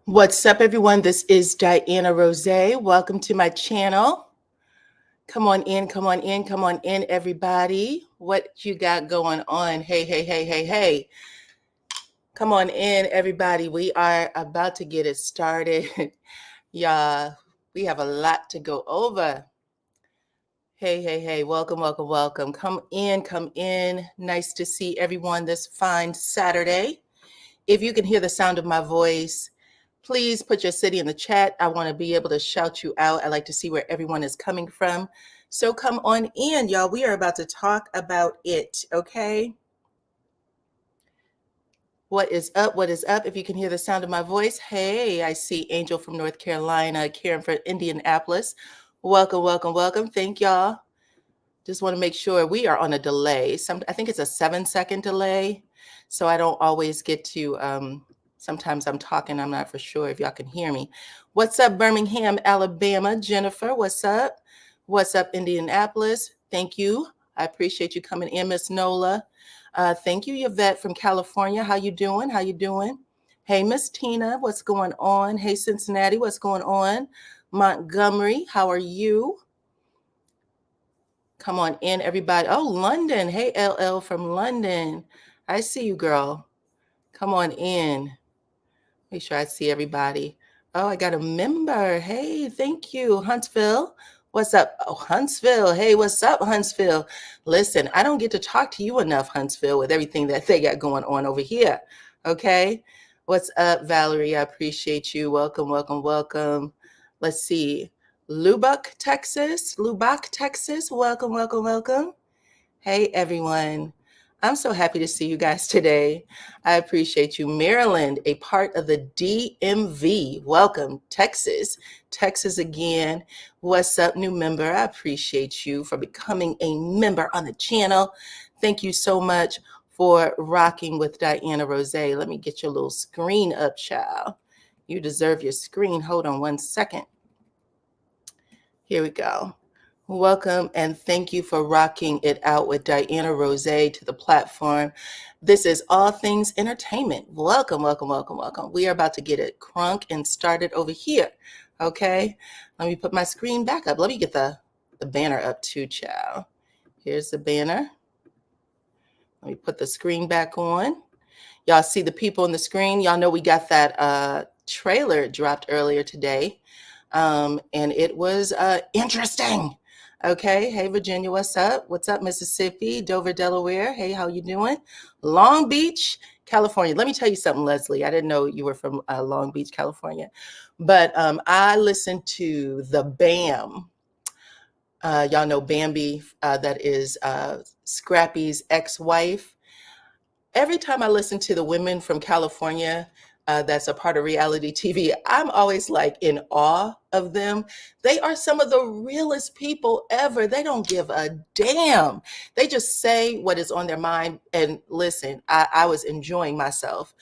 What's up, everyone? This is Dyana Rozay. Welcome to my channel. Come on in, come on in, come on in, everybody. What you got going on? Hey, hey, hey, hey, hey. Come on in, everybody. We are about to get it started. Y'all, we have a lot to go over. Hey, hey, hey. Welcome, welcome, welcome. Come in, come in. Nice to see everyone this fine Saturday. If you can hear the sound of my voice, please put your city in the chat. I want to be able to shout you out. I like to see where everyone is coming from. So come on in, y'all. We are about to talk about it, okay? What is up? What is up? If you can hear the sound of my voice, hey, I see Angel from North Carolina, Karen from Indianapolis. Welcome, welcome, welcome. Thank y'all. Just want to make sure we are on a delay. I think it's a 7-second delay. So I don't always get to, sometimes I'm talking, I'm not for sure if y'all can hear me. What's up, Birmingham, Alabama? Jennifer, what's up? What's up, Indianapolis? Thank you. I appreciate you coming in, Miss Nola. Thank you, Yvette from California. How you doing? How you doing? Hey, Miss Tina, what's going on? Hey, Cincinnati, what's going on? Montgomery, how are you? Come on in, everybody. Oh, London. Hey, LL from London. I see you, girl. Come on in. Make sure I see everybody. Oh, I got a member. Hey, thank you. Huntsville. What's up? Oh, Huntsville. Hey, what's up, Huntsville? Listen, I don't get to talk to you enough, Huntsville, with everything that they got going on over here. Okay? What's up, Valerie? I appreciate you. Welcome, welcome, welcome. Let's see. Lubbock, Texas. Lubbock, Texas. Welcome, welcome, welcome. Hey, everyone. I'm so happy to see you guys today. I appreciate you. Maryland, a part of the DMV. Welcome, Texas. Texas again. What's up, new member? I appreciate you for becoming a member on the channel. Thank you so much for rocking with Dyana Rozay. Let me get your little screen up, child. You deserve your screen. Hold on one second. Here we go. Welcome and thank you for rocking it out with Dyana Rozay to the platform. This is All Things Entertainment. Welcome, welcome, welcome, welcome. We are about to get it crunk and started over here. Okay, let me put my screen back up. Let me get the banner up too, child. Here's the banner. Let me put the screen back on. Y'all see the people on the screen. Y'all know we got that trailer dropped earlier today. And it was interesting. Okay. Hey, Virginia, what's up? What's up, Mississippi? Dover, Delaware. Hey, how you doing? Long Beach, California. Let me tell you something, Leslie. I didn't know you were from Long Beach, California. But I listened to the BAM. Y'all know Bambi, that is Scrappy's ex-wife. Every time I listen to the women from California, that's a part of reality TV, I'm always like in awe of them. They are some of the realest people ever. They don't give a damn. They just say what is on their mind. And listen, I was enjoying myself.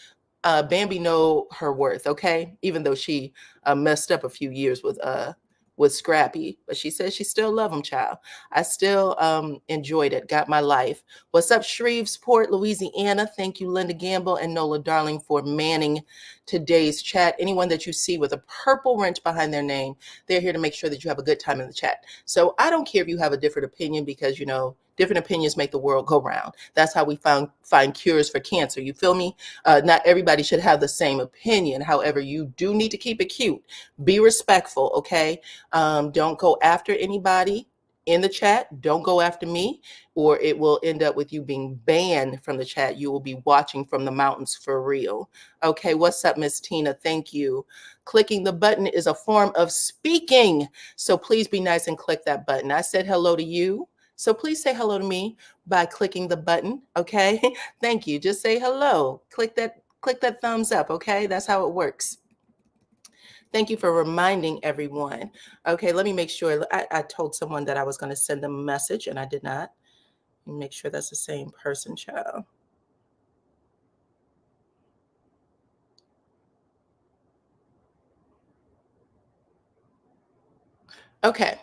Bambi know her worth, okay? Even though she messed up a few years with Scrappy, but she says she still love him, child. I still enjoyed it, got my life. What's up, Shreveport, Louisiana? Thank you, Linda Gamble and Nola Darling, for manning today's chat. Anyone that you see with a purple wrench behind their name, they're here to make sure that you have a good time in the chat. So I don't care if you have a different opinion because, you know, different opinions make the world go round. That's how we find cures for cancer. You feel me? Not everybody should have the same opinion. However, you do need to keep it cute. Be respectful, okay? Don't go after anybody in the chat. Don't go after me, or it will end up with you being banned from the chat. You will be watching from the mountains for real. Okay, what's up, Miss Tina? Thank you. Clicking the button is a form of speaking. So please be nice and click that button. I said hello to you. So please say hello to me by clicking the button, okay? Thank you. Just say hello. Click that thumbs up, okay? That's how it works. Thank you for reminding everyone. Okay, let me make sure. I told someone that I was going to send them a message, and I did not. Let me make sure that's the same person, child. Okay.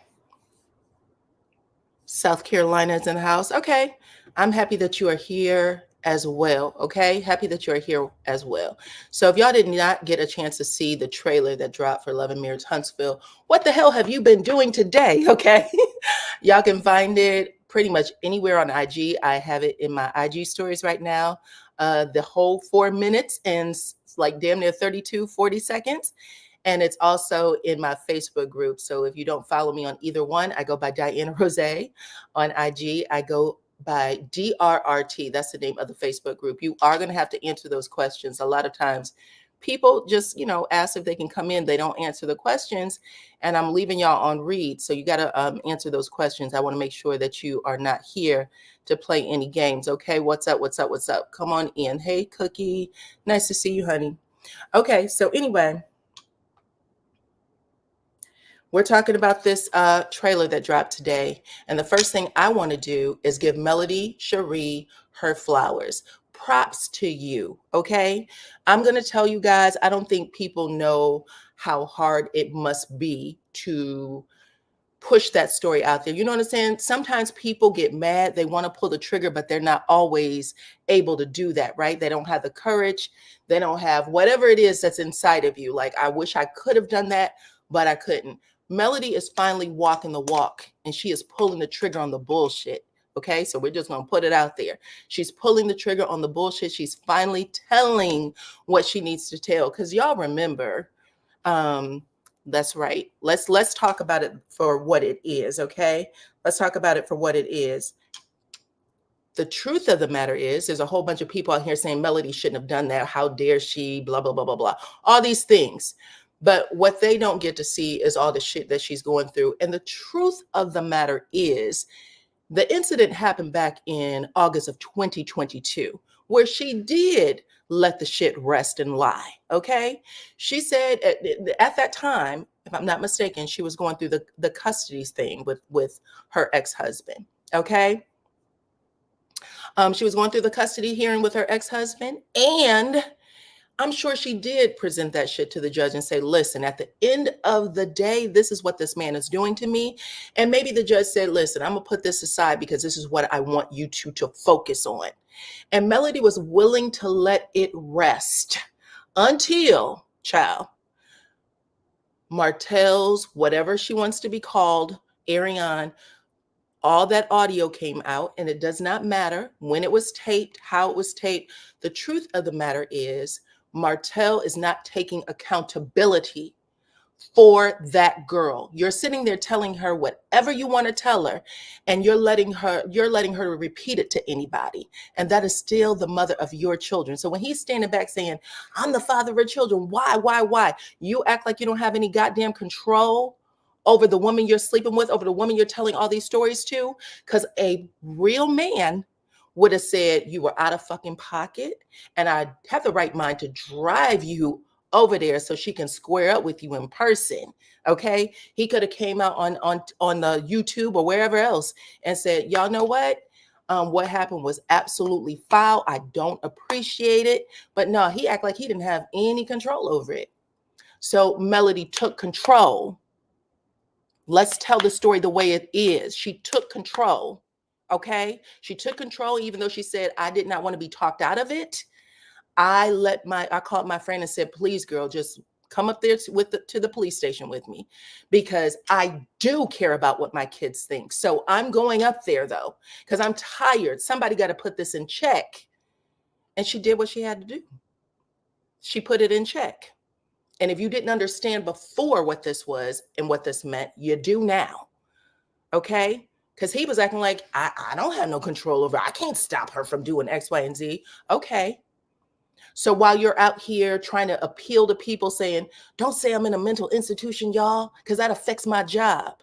South Carolina is in the house. Okay. I'm happy that you are here. as well. Okay. Happy that you're here as well. So if y'all did not get a chance to see the trailer that dropped for Love and Marriage Huntsville, what the hell have you been doing today? Okay. Y'all can find it pretty much anywhere on IG. I have it in my IG stories right now. The whole 4 minutes and like damn near 40 seconds. And it's also in my Facebook group. So if you don't follow me on either one, I go by Dyana Rozay. On IG, I go by DRRT. That's the name of the Facebook group. You are going to have to answer those questions. A lot of times people just, ask if they can come in. They don't answer the questions, and I'm leaving y'all on read. So you got to answer those questions. I want to make sure that you are not here to play any games. Okay. What's up? What's up? What's up? Come on in. Hey, Cookie. Nice to see you, honey. Okay. So anyway, we're talking about this trailer that dropped today. And the first thing I want to do is give Melody Cherie her flowers. Props to you, okay? I'm going to tell you guys, I don't think people know how hard it must be to push that story out there. You know what I'm saying? Sometimes people get mad, they want to pull the trigger, but they're not always able to do that, right? They don't have the courage. They don't have whatever it is that's inside of you. Like, I wish I could have done that, but I couldn't. Melody is finally walking the walk, and she is pulling the trigger on the bullshit. Okay, so we're just going to put it out there. She's pulling the trigger on the bullshit. She's finally telling what she needs to tell. Because y'all remember, that's right. Let's talk about it for what it is, okay? Let's talk about it for what it is. The truth of the matter is, there's a whole bunch of people out here saying Melody shouldn't have done that. How dare she? Blah, blah, blah, blah, blah. All these things. But what they don't get to see is all the shit that she's going through. And the truth of the matter is, the incident happened back in August of 2022, where she did let the shit rest and lie. Okay. She said at that time, if I'm not mistaken, she was going through the custody thing with her ex-husband. Okay. She was going through the custody hearing with her ex-husband, and I'm sure she did present that shit to the judge and say, listen, at the end of the day, this is what this man is doing to me. And maybe the judge said, listen, I'm going to put this aside because this is what I want you to focus on. And Melody was willing to let it rest until, child, Martell's, whatever she wants to be called, Ariane, all that audio came out, and it does not matter when it was taped, how it was taped. The truth of the matter is, Martell is not taking accountability for that girl. You're sitting there telling her whatever you want to tell her, and you're letting her repeat it to anybody. And that is still the mother of your children. So when he's standing back saying, I'm the father of her children, why? You act like you don't have any goddamn control over the woman you're sleeping with, over the woman you're telling all these stories to, because a real man would have said you were out of fucking pocket, and I have the right mind to drive you over there so she can square up with you in person. Okay, he could have came out on the YouTube or wherever else and said, y'all know what happened was absolutely foul. I don't appreciate it. But no, he acted like he didn't have any control over it. So Melody took control. Let's tell the story the way it is. She took control. Okay. She took control, even though she said, I did not want to be talked out of it. I called my friend and said, please, girl, just come up there to the police station with me, because I do care about what my kids think. So I'm going up there though, because I'm tired. Somebody got to put this in check. And she did what she had to do. She put it in check. And if you didn't understand before what this was and what this meant, you do now. Okay? Because he was acting like, I don't have no control over her. I can't stop her from doing X, Y, and Z. Okay. So while you're out here trying to appeal to people saying, don't say I'm in a mental institution, y'all, because that affects my job.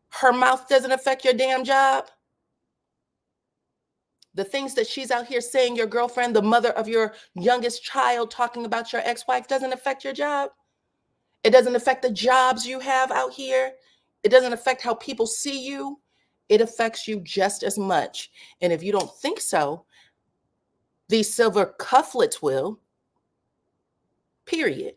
Her mouth doesn't affect your damn job. The things that she's out here saying, your girlfriend, the mother of your youngest child, talking about your ex-wife, doesn't affect your job. It doesn't affect the jobs you have out here. It doesn't affect how people see you. It affects you just as much. And if you don't think so, these silver cufflets will, period.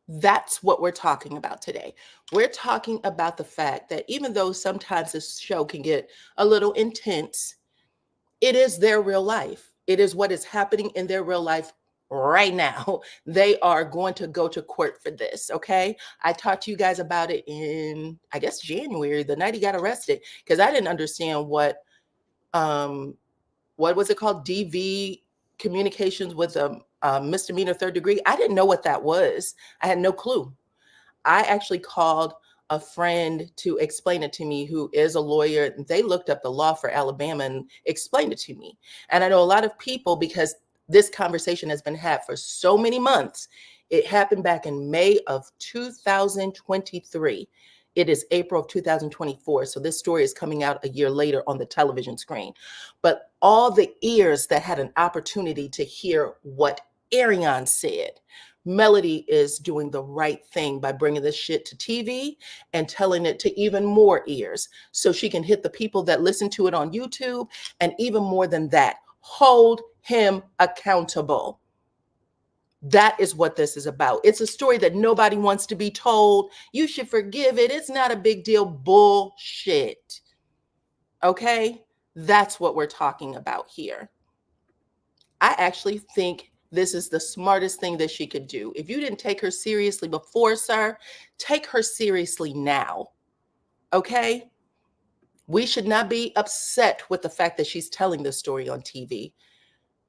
That's what we're talking about today. We're talking about the fact that even though sometimes this show can get a little intense, it is their real life. It is what is happening in their real life right now. They are going to go to court for this, okay? I talked to you guys about it in, I guess, January, the night he got arrested, because I didn't understand what was it called? DV, communications with a misdemeanor third degree. I didn't know what that was. I had no clue. I actually called a friend to explain it to me who is a lawyer. They looked up the law for Alabama and explained it to me. And I know a lot of people, because this conversation has been had for so many months. It happened back in May of 2023. It is April of 2024. So this story is coming out a year later on the television screen. But all the ears that had an opportunity to hear what Arion said, Melody is doing the right thing by bringing this shit to TV and telling it to even more ears so she can hit the people that listen to it on YouTube. And even more than that, hold him accountable. That is what this is about. It's a story that nobody wants to be told. You should forgive it. It's not a big deal. Bullshit. Okay? That's what we're talking about here. I actually think this is the smartest thing that she could do. If you didn't take her seriously before, sir, take her seriously now. Okay? We should not be upset with the fact that she's telling this story on TV.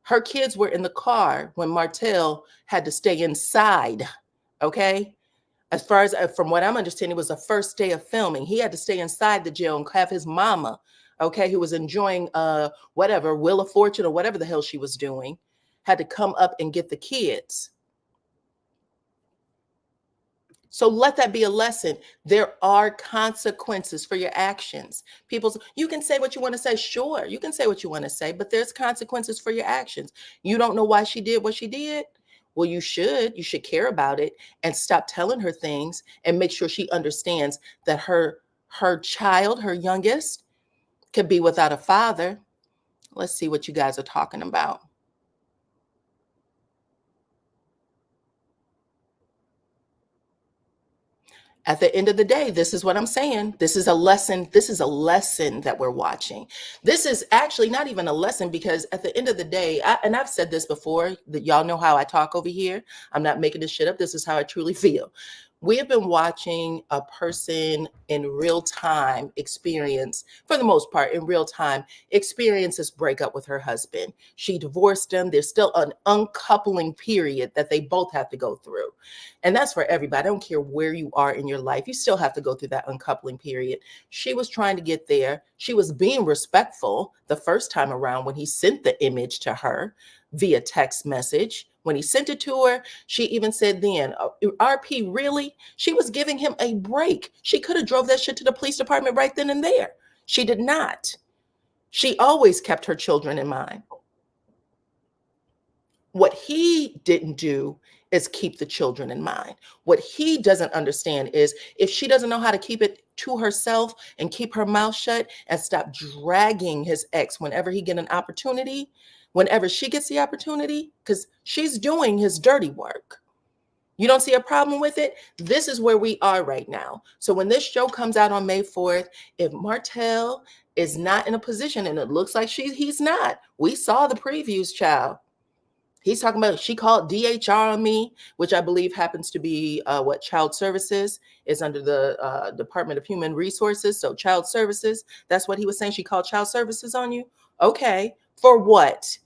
Her kids were in the car when Martell had to stay inside. Okay? As far as from what I'm understanding, it was the first day of filming. He had to stay inside the jail and have his mama, okay, who was enjoying whatever, Wheel of Fortune or whatever the hell she was doing, had to come up and get the kids. So let that be a lesson. There are consequences for your actions. You can say what you want to say. Sure, you can say what you want to say, but there's consequences for your actions. You don't know why she did what she did? Well, you should. You should care about it and stop telling her things and make sure she understands that her child, her youngest, could be without a father. Let's see what you guys are talking about. At the end of the day, this is what I'm saying. This is a lesson. This is a lesson that we're watching. This is actually not even a lesson, because at the end of the day, and I've said this before, that y'all know how I talk over here. I'm not making this shit up. This is how I truly feel. We have been watching a person in real time experience, for the most part, in real time, experience this breakup with her husband. She divorced him. There's still an uncoupling period that they both have to go through. And that's for everybody. I don't care where you are in your life. You still have to go through that uncoupling period. She was trying to get there. She was being respectful the first time around when he sent the image to her via text message. When he sent it to her, she even said then, RP, really? She was giving him a break. She could have drove that shit to the police department right then and there. She did not. She always kept her children in mind. What he didn't do is keep the children in mind. What he doesn't understand is, if she doesn't know how to keep it to herself and keep her mouth shut and stop dragging his ex whenever he get an opportunity, whenever she gets the opportunity, because she's doing his dirty work. You don't see a problem with it? This is where we are right now. So when this show comes out on May 4th, if Martell is not in a position, and it looks like he's not. We saw the previews, child. He's talking about, she called DHR on me, which I believe happens to be what Child Services is under the Department of Human Resources. So Child Services, that's what he was saying. She called Child Services on you. Okay. For what?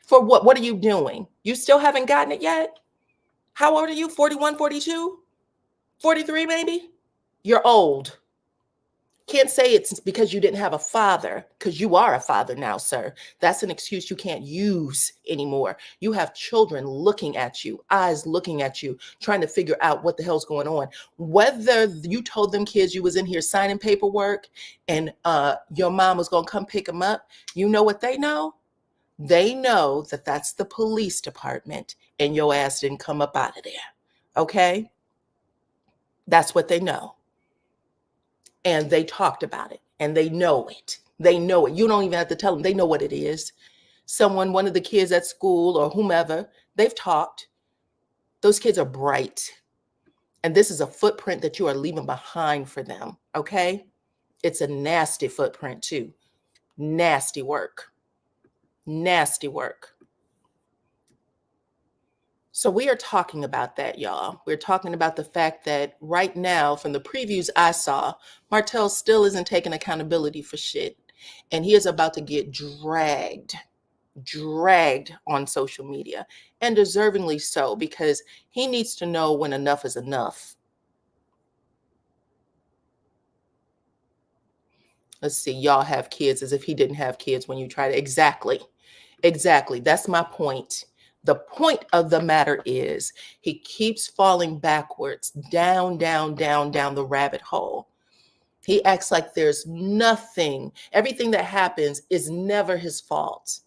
For what? What are you doing? You still haven't gotten it yet? How old are you? 41, 42, 43 maybe? You're old. Can't say it's because you didn't have a father, because you are a father now, sir. That's an excuse you can't use anymore. You have children looking at you, eyes looking at you, trying to figure out what the hell's going on. Whether you told them kids you was in here signing paperwork and your mom was going to come pick them up, you know what they know? They know that that's the police department and your ass didn't come up out of there. Okay? That's what they know. And they talked about it and they know it. They know it. You don't even have to tell them. They know what it is. One of the kids at school or whomever, they've talked. Those kids are bright. And this is a footprint that you are leaving behind for them, okay? It's a nasty footprint too. Nasty work. Nasty work. So we are talking about that, y'all. We're talking about the fact that right now, from the previews I saw, Martell still isn't taking accountability for shit. And he is about to get dragged on social media, and deservingly so, because he needs to know when enough is enough. Let's see, y'all have kids, as if he didn't have kids when you try to. Exactly. That's my point. The point of the matter is he keeps falling backwards, down the rabbit hole. He acts like there's nothing. Everything that happens is never his fault.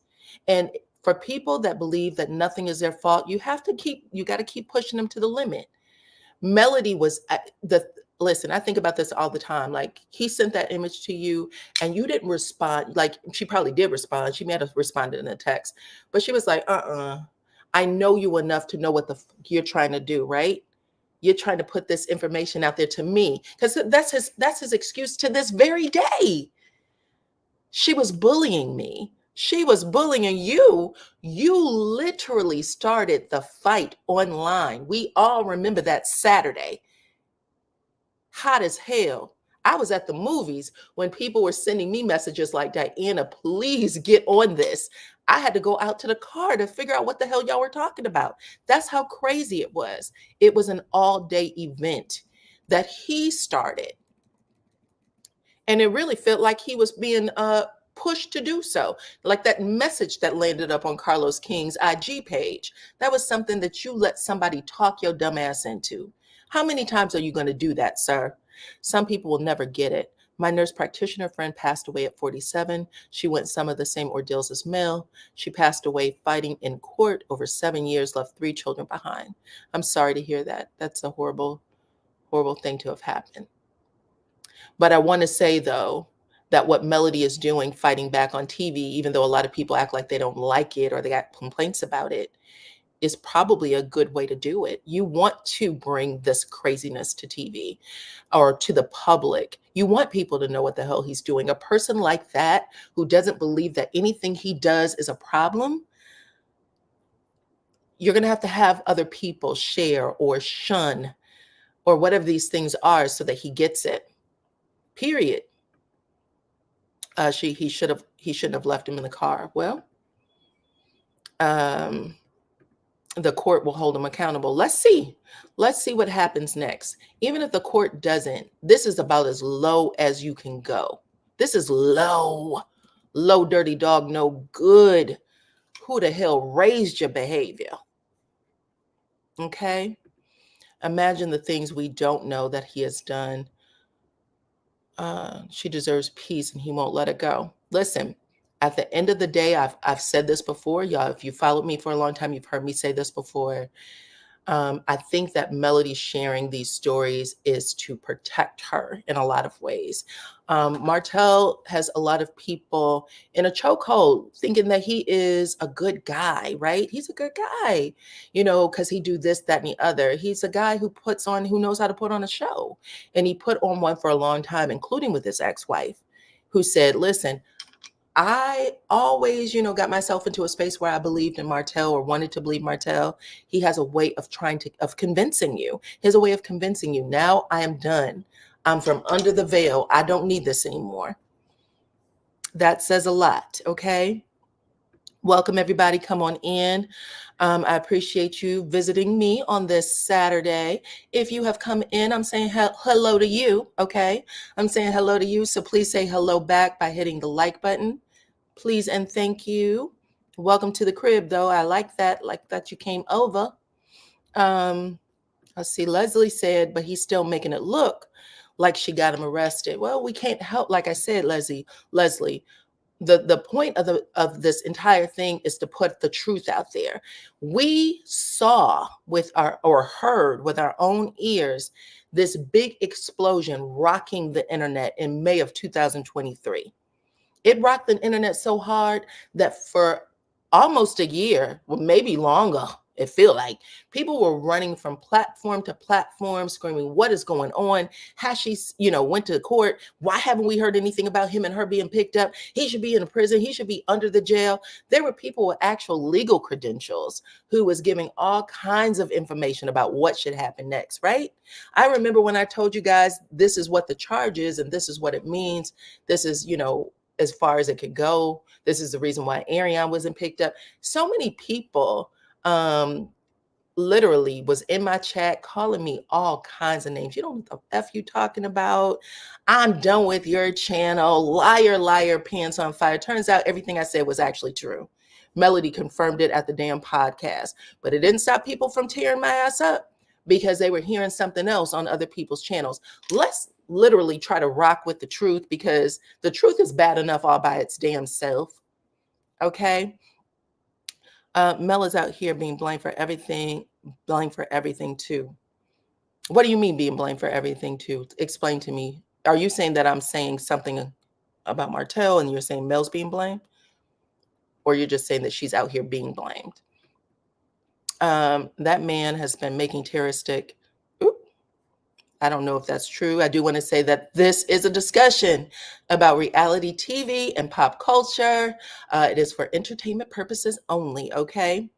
And for people that believe that nothing is their fault, you got to keep pushing them to the limit. Melody was listen, I think about this all the time. Like, he sent that image to you and you didn't respond. Like, she probably did respond. She may have responded in a text, but she was like, I know you enough to know what you're trying to do, right? You're trying to put this information out there to me, because that's his excuse to this very day. She was bullying me. She was bullying you. You literally started the fight online. We all remember that Saturday. Hot as hell. I was at the movies when people were sending me messages like, Diana, please get on this. I had to go out to the car to figure out what the hell y'all were talking about. That's how crazy it was. It was an all-day event that he started. And it really felt like he was being pushed to do so. Like that message that landed up on Carlos King's IG page. That was something that you let somebody talk your dumb ass into. How many times are you going to do that, sir? Some people will never get it. My nurse practitioner friend passed away at 47. She went some of the same ordeals as Mel. She passed away fighting in court over 7 years, left 3 children behind. I'm sorry to hear that. That's a horrible, horrible thing to have happened. But I want to say, though, that what Melody is doing, fighting back on TV, even though a lot of people act like they don't like it or they got complaints about it, is probably a good way to do it. You want to bring this craziness to TV or to the public. You want people to know what the hell he's doing. A person like that, who doesn't believe that anything he does is a problem, you're going to have other people share or shun or whatever these things are so that he gets it. Period. He shouldn't have left him in the car. Well, the court will hold him accountable. Let's see what happens next. Even if the court doesn't, this is about as low as you can go. This is low, dirty dog, no good. Who the hell raised your behavior? Okay. Imagine the things we don't know that he has done. She deserves peace and he won't let it go. Listen, at the end of the day, I've said this before, y'all. If you followed me for a long time, you've heard me say this before. I think that Melody sharing these stories is to protect her in a lot of ways. Martell has a lot of people in a chokehold thinking that he is a good guy, right? He's a good guy, because he do this, that, and the other. He's a guy who knows how to put on a show. And he put on one for a long time, including with his ex-wife, who said, listen, I always, got myself into a space where I believed in Martell or wanted to believe Martell. He has a way of convincing you. He has a way of convincing you. Now I am done. I'm from under the veil. I don't need this anymore. That says a lot. Okay. Welcome, everybody. Come on in. I appreciate you visiting me on this Saturday. If you have come in, I'm saying hello to you. Okay. I'm saying hello to you. So please say hello back by hitting the like button. Please and thank you. Welcome to the crib, though. I like that you came over. Let's see. Leslie said, but he's still making it look like she got him arrested. Well, we can't help. Like I said, Leslie, the point of this entire thing is to put the truth out there. We saw heard with our own ears this big explosion rocking the internet in May of 2023. It rocked the internet so hard that for almost a year, well, maybe longer, It feel like people were running from platform to platform, screaming, "What is going on? Has she, went to court? Why haven't we heard anything about him and her being picked up? He should be in a prison. He should be under the jail." There were people with actual legal credentials who was giving all kinds of information about what should happen next, right? I remember when I told you guys, this is what the charge is and this is what it means. This is, as far as it could go. This is the reason why Ariane wasn't picked up. So many people literally was in my chat calling me all kinds of names. You don't know what the F you talking about. I'm done with your channel. Liar, liar, pants on fire. Turns out everything I said was actually true. Melody confirmed it at the damn podcast, but it didn't stop people from tearing my ass up because they were hearing something else on other people's channels. Let's literally try to rock with the truth, because the truth is bad enough all by its damn self. Okay. Mel is out here being blamed for everything too. What do you mean being blamed for everything too? Explain to me. Are you saying that I'm saying something about Martell and you're saying Mel's being blamed? Or you're just saying that she's out here being blamed? That man has been making terroristic. I don't know if that's true. I do want to say that this is a discussion about reality TV and pop culture. It is for entertainment purposes only, okay?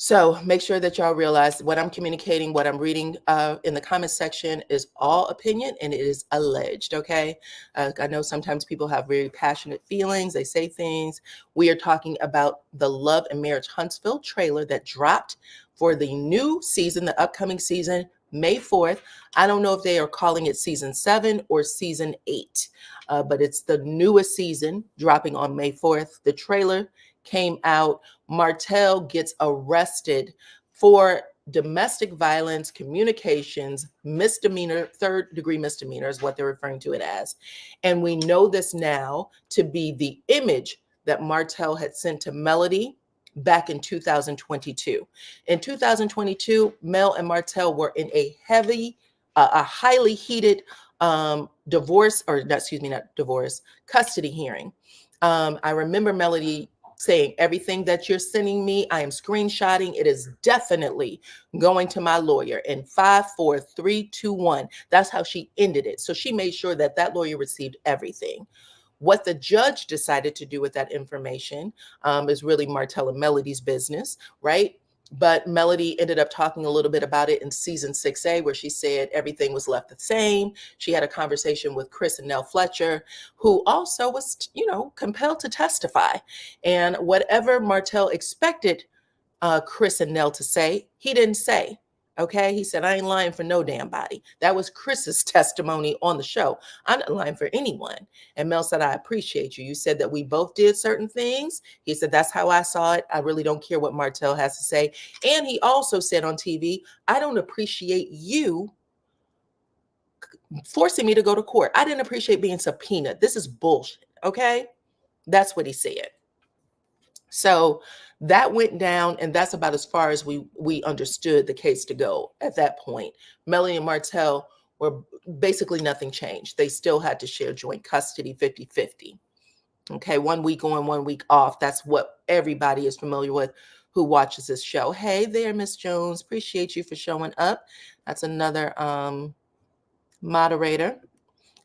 So make sure that y'all realize what I'm communicating, what I'm reading in the comment section is all opinion and it is alleged, okay? I know sometimes people have very passionate feelings. They say things. We are talking about the Love and Marriage Huntsville trailer that dropped for the new season, the upcoming season, May 4th. I don't know if they are calling it season 7 or season 8, but it's the newest season dropping on May 4th. The trailer came out. Martell gets arrested for domestic violence, communications, misdemeanor, third-degree misdemeanor is what they're referring to it as. And we know this now to be the image that Martell had sent to Melody back in 2022. In 2022, Mel and Martell were in a highly heated custody hearing. I remember Melody saying, "Everything that you're sending me, I am screenshotting. It is definitely going to my lawyer in 5, 4, 3, 2, 1. That's how she ended it. So she made sure that that lawyer received everything. What the judge decided to do with that information is really Martell and Melody's business, right? But Melody ended up talking a little bit about it in season 6A, where she said everything was left the same. She had a conversation with Chris and Nell Fletcher, who also was, compelled to testify. And whatever Martell expected Chris and Nell to say, he didn't say. Okay, he said, "I ain't lying for no damn body." That was Chris's testimony on the show. "I'm not lying for anyone." And Mel said, "I appreciate you. You said that we both did certain things." He said, "That's how I saw it. I really don't care what Martell has to say." And he also said on TV, "I don't appreciate you forcing me to go to court. I didn't appreciate being subpoenaed. This is bullshit." Okay, that's what he said. So that went down, and that's about as far as we understood the case to go at that point. Melanie and Martell were basically nothing changed. They still had to share joint custody 50-50. Okay, 1 week on, 1 week off. That's what everybody is familiar with who watches this show. Hey there, Miss Jones. Appreciate you for showing up. That's another moderator.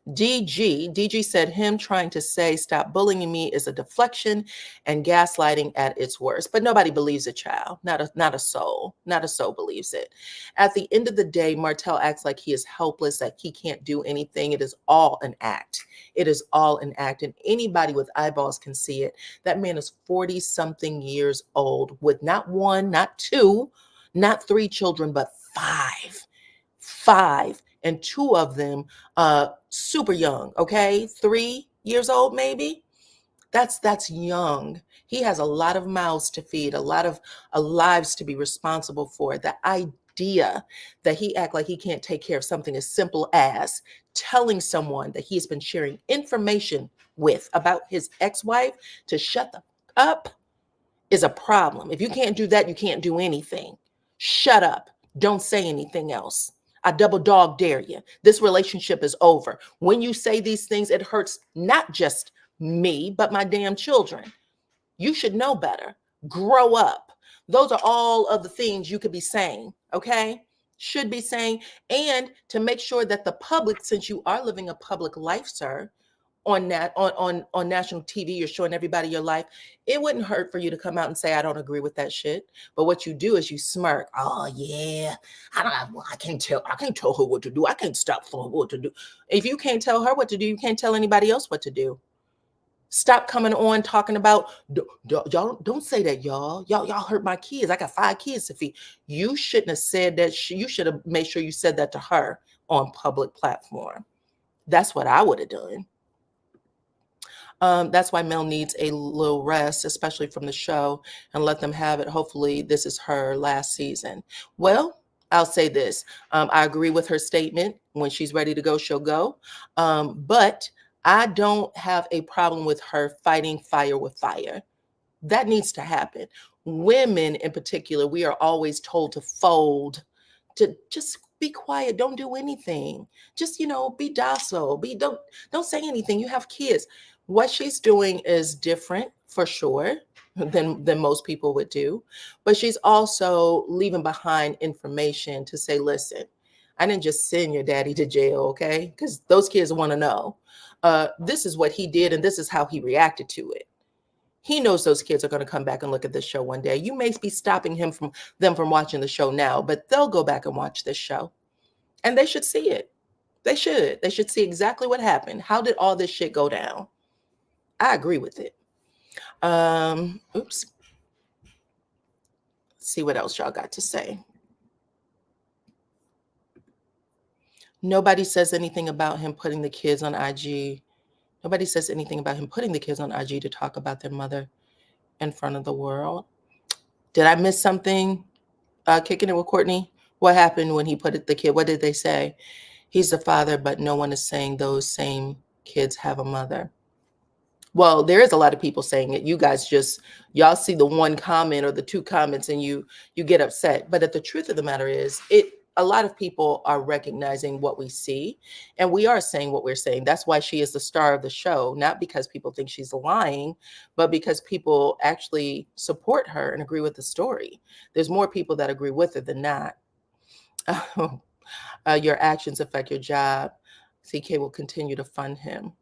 DG said him trying to say "stop bullying me" is a deflection and gaslighting at its worst. But nobody believes it, child. Not a soul. Not a soul believes it. At the end of the day, Martell acts like he is helpless, like he can't do anything. It is all an act. It is all an act. And anybody with eyeballs can see it. That man is 40-something years old with not 1, not 2, not 3 children, but 5. 5, and 2 of them super young. Okay, 3 years old maybe. That's young. He has a lot of mouths to feed, a lot of lives to be responsible for. The idea that he act like he can't take care of something as simple as telling someone that he's been sharing information with about his ex-wife to shut the fuck up is a problem. If you can't do that, you can't do anything. Shut up. Don't say anything else. I double dog dare you. This relationship is over. When you say these things, it hurts not just me, but my damn children. You should know better. Grow up. Those are all of the things you could be saying, okay? Should be saying, and to make sure that the public, since you are living a public life, sir, on that on national TV, you're showing everybody your life. It wouldn't hurt for you to come out and say, I don't agree with that shit. But what you do is you smirk. Oh yeah, I can't tell her what to do. I can't stop for her what to do. If you can't tell her what to do, you can't tell anybody else what to do. Stop coming on talking about y'all. Don't say that, y'all. Y'all hurt my kids. I got 5 kids to feed. You shouldn't have said that. You should have made sure you said that to her on public platform. That's what I would have done. That's why Mel needs a little rest, especially from the show, and let them have it. Hopefully, this is her last season. Well, I'll say this. I agree with her statement. When she's ready to go, she'll go. But I don't have a problem with her fighting fire with fire. That needs to happen. Women in particular, we are always told to fold, to just be quiet, don't do anything. Just, be docile. Don't say anything. You have kids. What she's doing is different for sure than most people would do, but she's also leaving behind information to say, listen, I didn't just send your daddy to jail, okay? Because those kids want to know. This is what he did, and this is how he reacted to it. He knows those kids are going to come back and look at this show one day. You may be stopping them from watching the show now, but they'll go back and watch this show. And they should see it. They should. They should see exactly what happened. How did all this shit go down? I agree with it. Oops. Let's see what else y'all got to say. Nobody says anything about him putting the kids on IG. Nobody says anything about him putting the kids on IG to talk about their mother in front of the world. Did I miss something? Kicking it with Courtney? What happened when he put the kid? What did they say? He's the father, but no one is saying those same kids have a mother. Well, there is a lot of people saying it. You guys y'all see the one comment or the 2 comments and you get upset. But the truth of the matter is, a lot of people are recognizing what we see, and we are saying what we're saying. That's why she is the star of the show, not because people think she's lying, but because people actually support her and agree with the story. There's more people that agree with her than not. Your actions affect your job. CK will continue to fund him.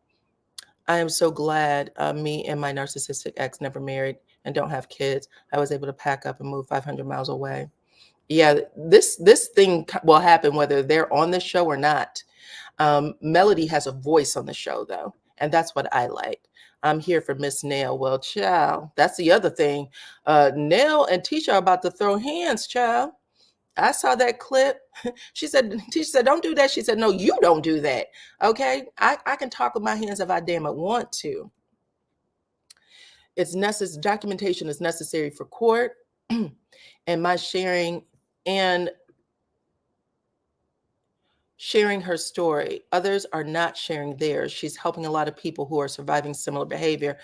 I am so glad me and my narcissistic ex never married and don't have kids. I was able to pack up and move 500 miles away. Yeah, this thing will happen whether they're on the show or not. Melody has a voice on the show, though, and that's what I like. I'm here for Miss Nell. Well, child, that's the other thing. Nell and Tisha are about to throw hands, child. I saw that clip. Tisha said, don't do that. She said, no, you don't do that. Okay. I can talk with my hands if I damn it want to. It's necessary. Documentation is necessary for court. And my sharing her story. Others are not sharing theirs. She's helping a lot of people who are surviving similar behavior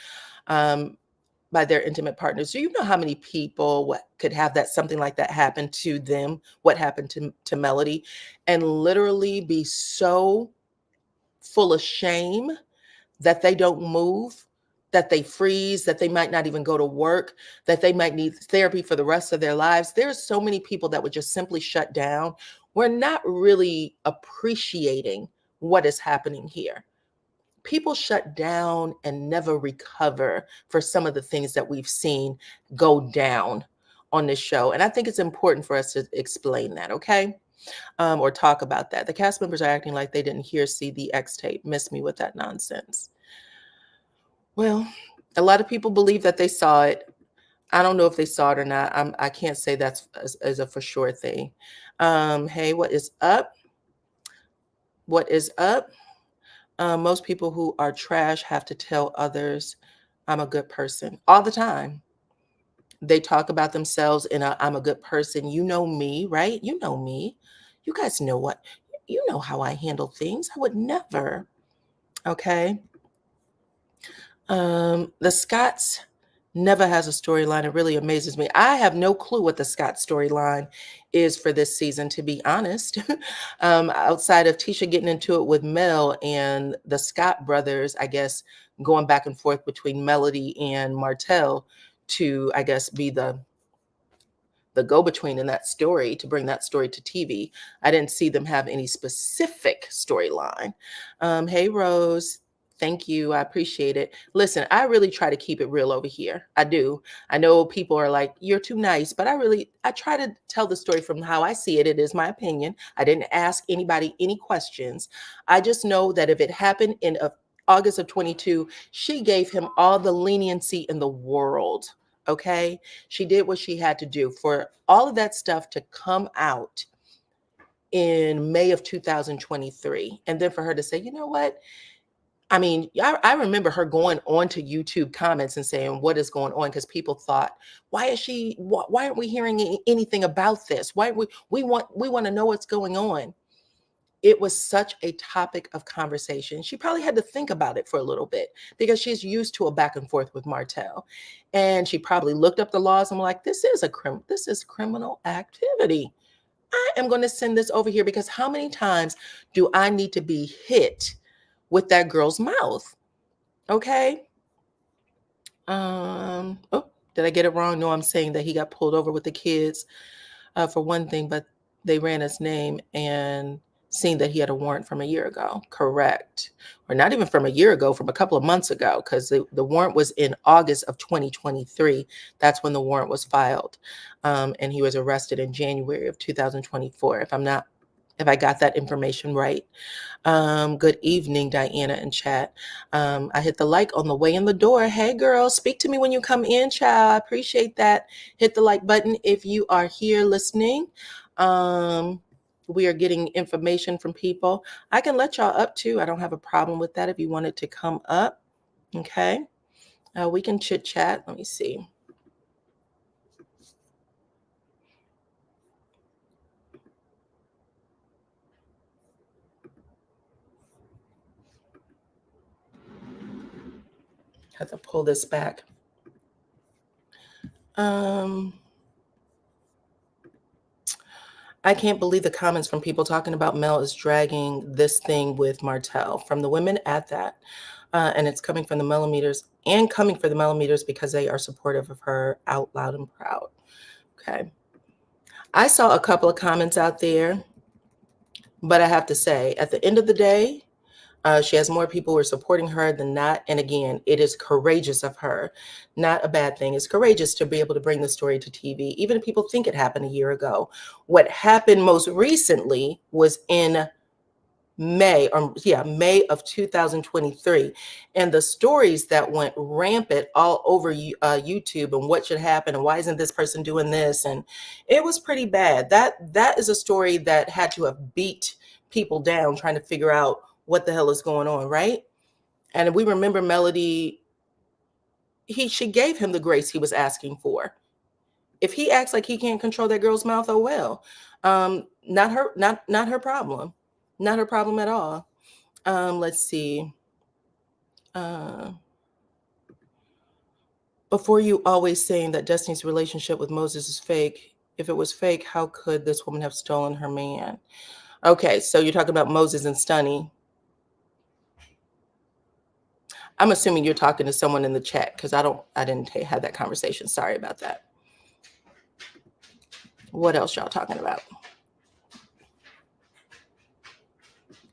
by their intimate partners. Do you know how many people could have something like that happen to them? What happened to Melody, and literally be so full of shame that they don't move, that they freeze, that they might not even go to work, that they might need therapy for the rest of their lives. There's so many people that would just simply shut down. We're not really appreciating what is happening here. People shut down and never recover for some of the things that we've seen go down on this show. And I think it's important for us to explain that, okay? Or talk about that. The cast members are acting like they didn't see the X tape. Miss me with that nonsense. Well, a lot of people believe that they saw it. I don't know if they saw it or not. I can't say that's as a for sure thing. Hey, what is up? What is up? Most people who are trash have to tell others, I'm a good person all the time. They talk about themselves in I'm a good person. You know me, right? You know me. You guys know you know how I handle things. I would never. Okay. The Scots never has a storyline. It really amazes me. I have no clue what the Scott storyline is for this season, to be honest. Outside of Tisha getting into it with Mel and the Scott brothers, I guess, going back and forth between Melody and Martell to, I guess, be the the go-between in that story to bring that story to TV. I didn't see them have any specific storyline. Hey, Rose. Thank you. I appreciate it. Listen, I really try to keep it real over here. I do. I know people are like, you're too nice, but I try to tell the story from how I see it. It is my opinion. I didn't ask anybody any questions. I just know that if it happened in August of 22, she gave him all the leniency in the world. Okay. She did what she had to do for all of that stuff to come out in May of 2023. And then for her to say, you know what? I mean, I remember her going on to YouTube comments and saying, what is going on? Because people thought, why aren't we hearing anything about this? Why we want to know what's going on. It was such a topic of conversation. She probably had to think about it for a little bit because she's used to a back and forth with Martell. And she probably looked up the laws and was like, this is criminal activity. I am going to send this over here because how many times do I need to be hit with that girl's mouth? Okay. Oh, did I get it wrong? No, I'm saying that he got pulled over with the kids for one thing, but they ran his name and seen that he had a warrant from a year ago. Correct. Or not even from a year ago, from a couple of months ago, because the warrant was in August of 2023. That's when the warrant was filed. And he was arrested in January of 2024, if I got that information right. Good evening, Diana in chat. I hit the like on the way in the door. Hey, girl, speak to me when you come in, child. I appreciate that. Hit the like button if you are here listening. We are getting information from people. I can let y'all up too. I don't have a problem with that if you wanted to come up. Okay. We can chit chat. Let me see. Have to pull this back. I can't believe the comments from people talking about Mel is dragging this thing with Martell from the women at that. And it's coming from the millimeters and coming for the millimeters because they are supportive of her out loud and proud. Okay. I saw a couple of comments out there, but I have to say, at the end of the day, she has more people who are supporting her than not. And again, it is courageous of her, not a bad thing. It's courageous to be able to bring the story to TV, even if people think it happened a year ago. What happened most recently was in May of 2023. And the stories that went rampant all over YouTube and what should happen and why isn't this person doing this? And it was pretty bad. That is a story that had to have beat people down trying to figure out what the hell is going on, right? And we remember Melody, she gave him the grace he was asking for. If he acts like he can't control that girl's mouth, oh well. Not her problem. Not her problem at all. Let's see. Before you always saying that Destiny's relationship with Moses is fake. If it was fake, how could this woman have stolen her man? Okay, so you're talking about Moses and Stunny. I'm assuming you're talking to someone in the chat because I didn't have that conversation. Sorry about that. What else y'all talking about?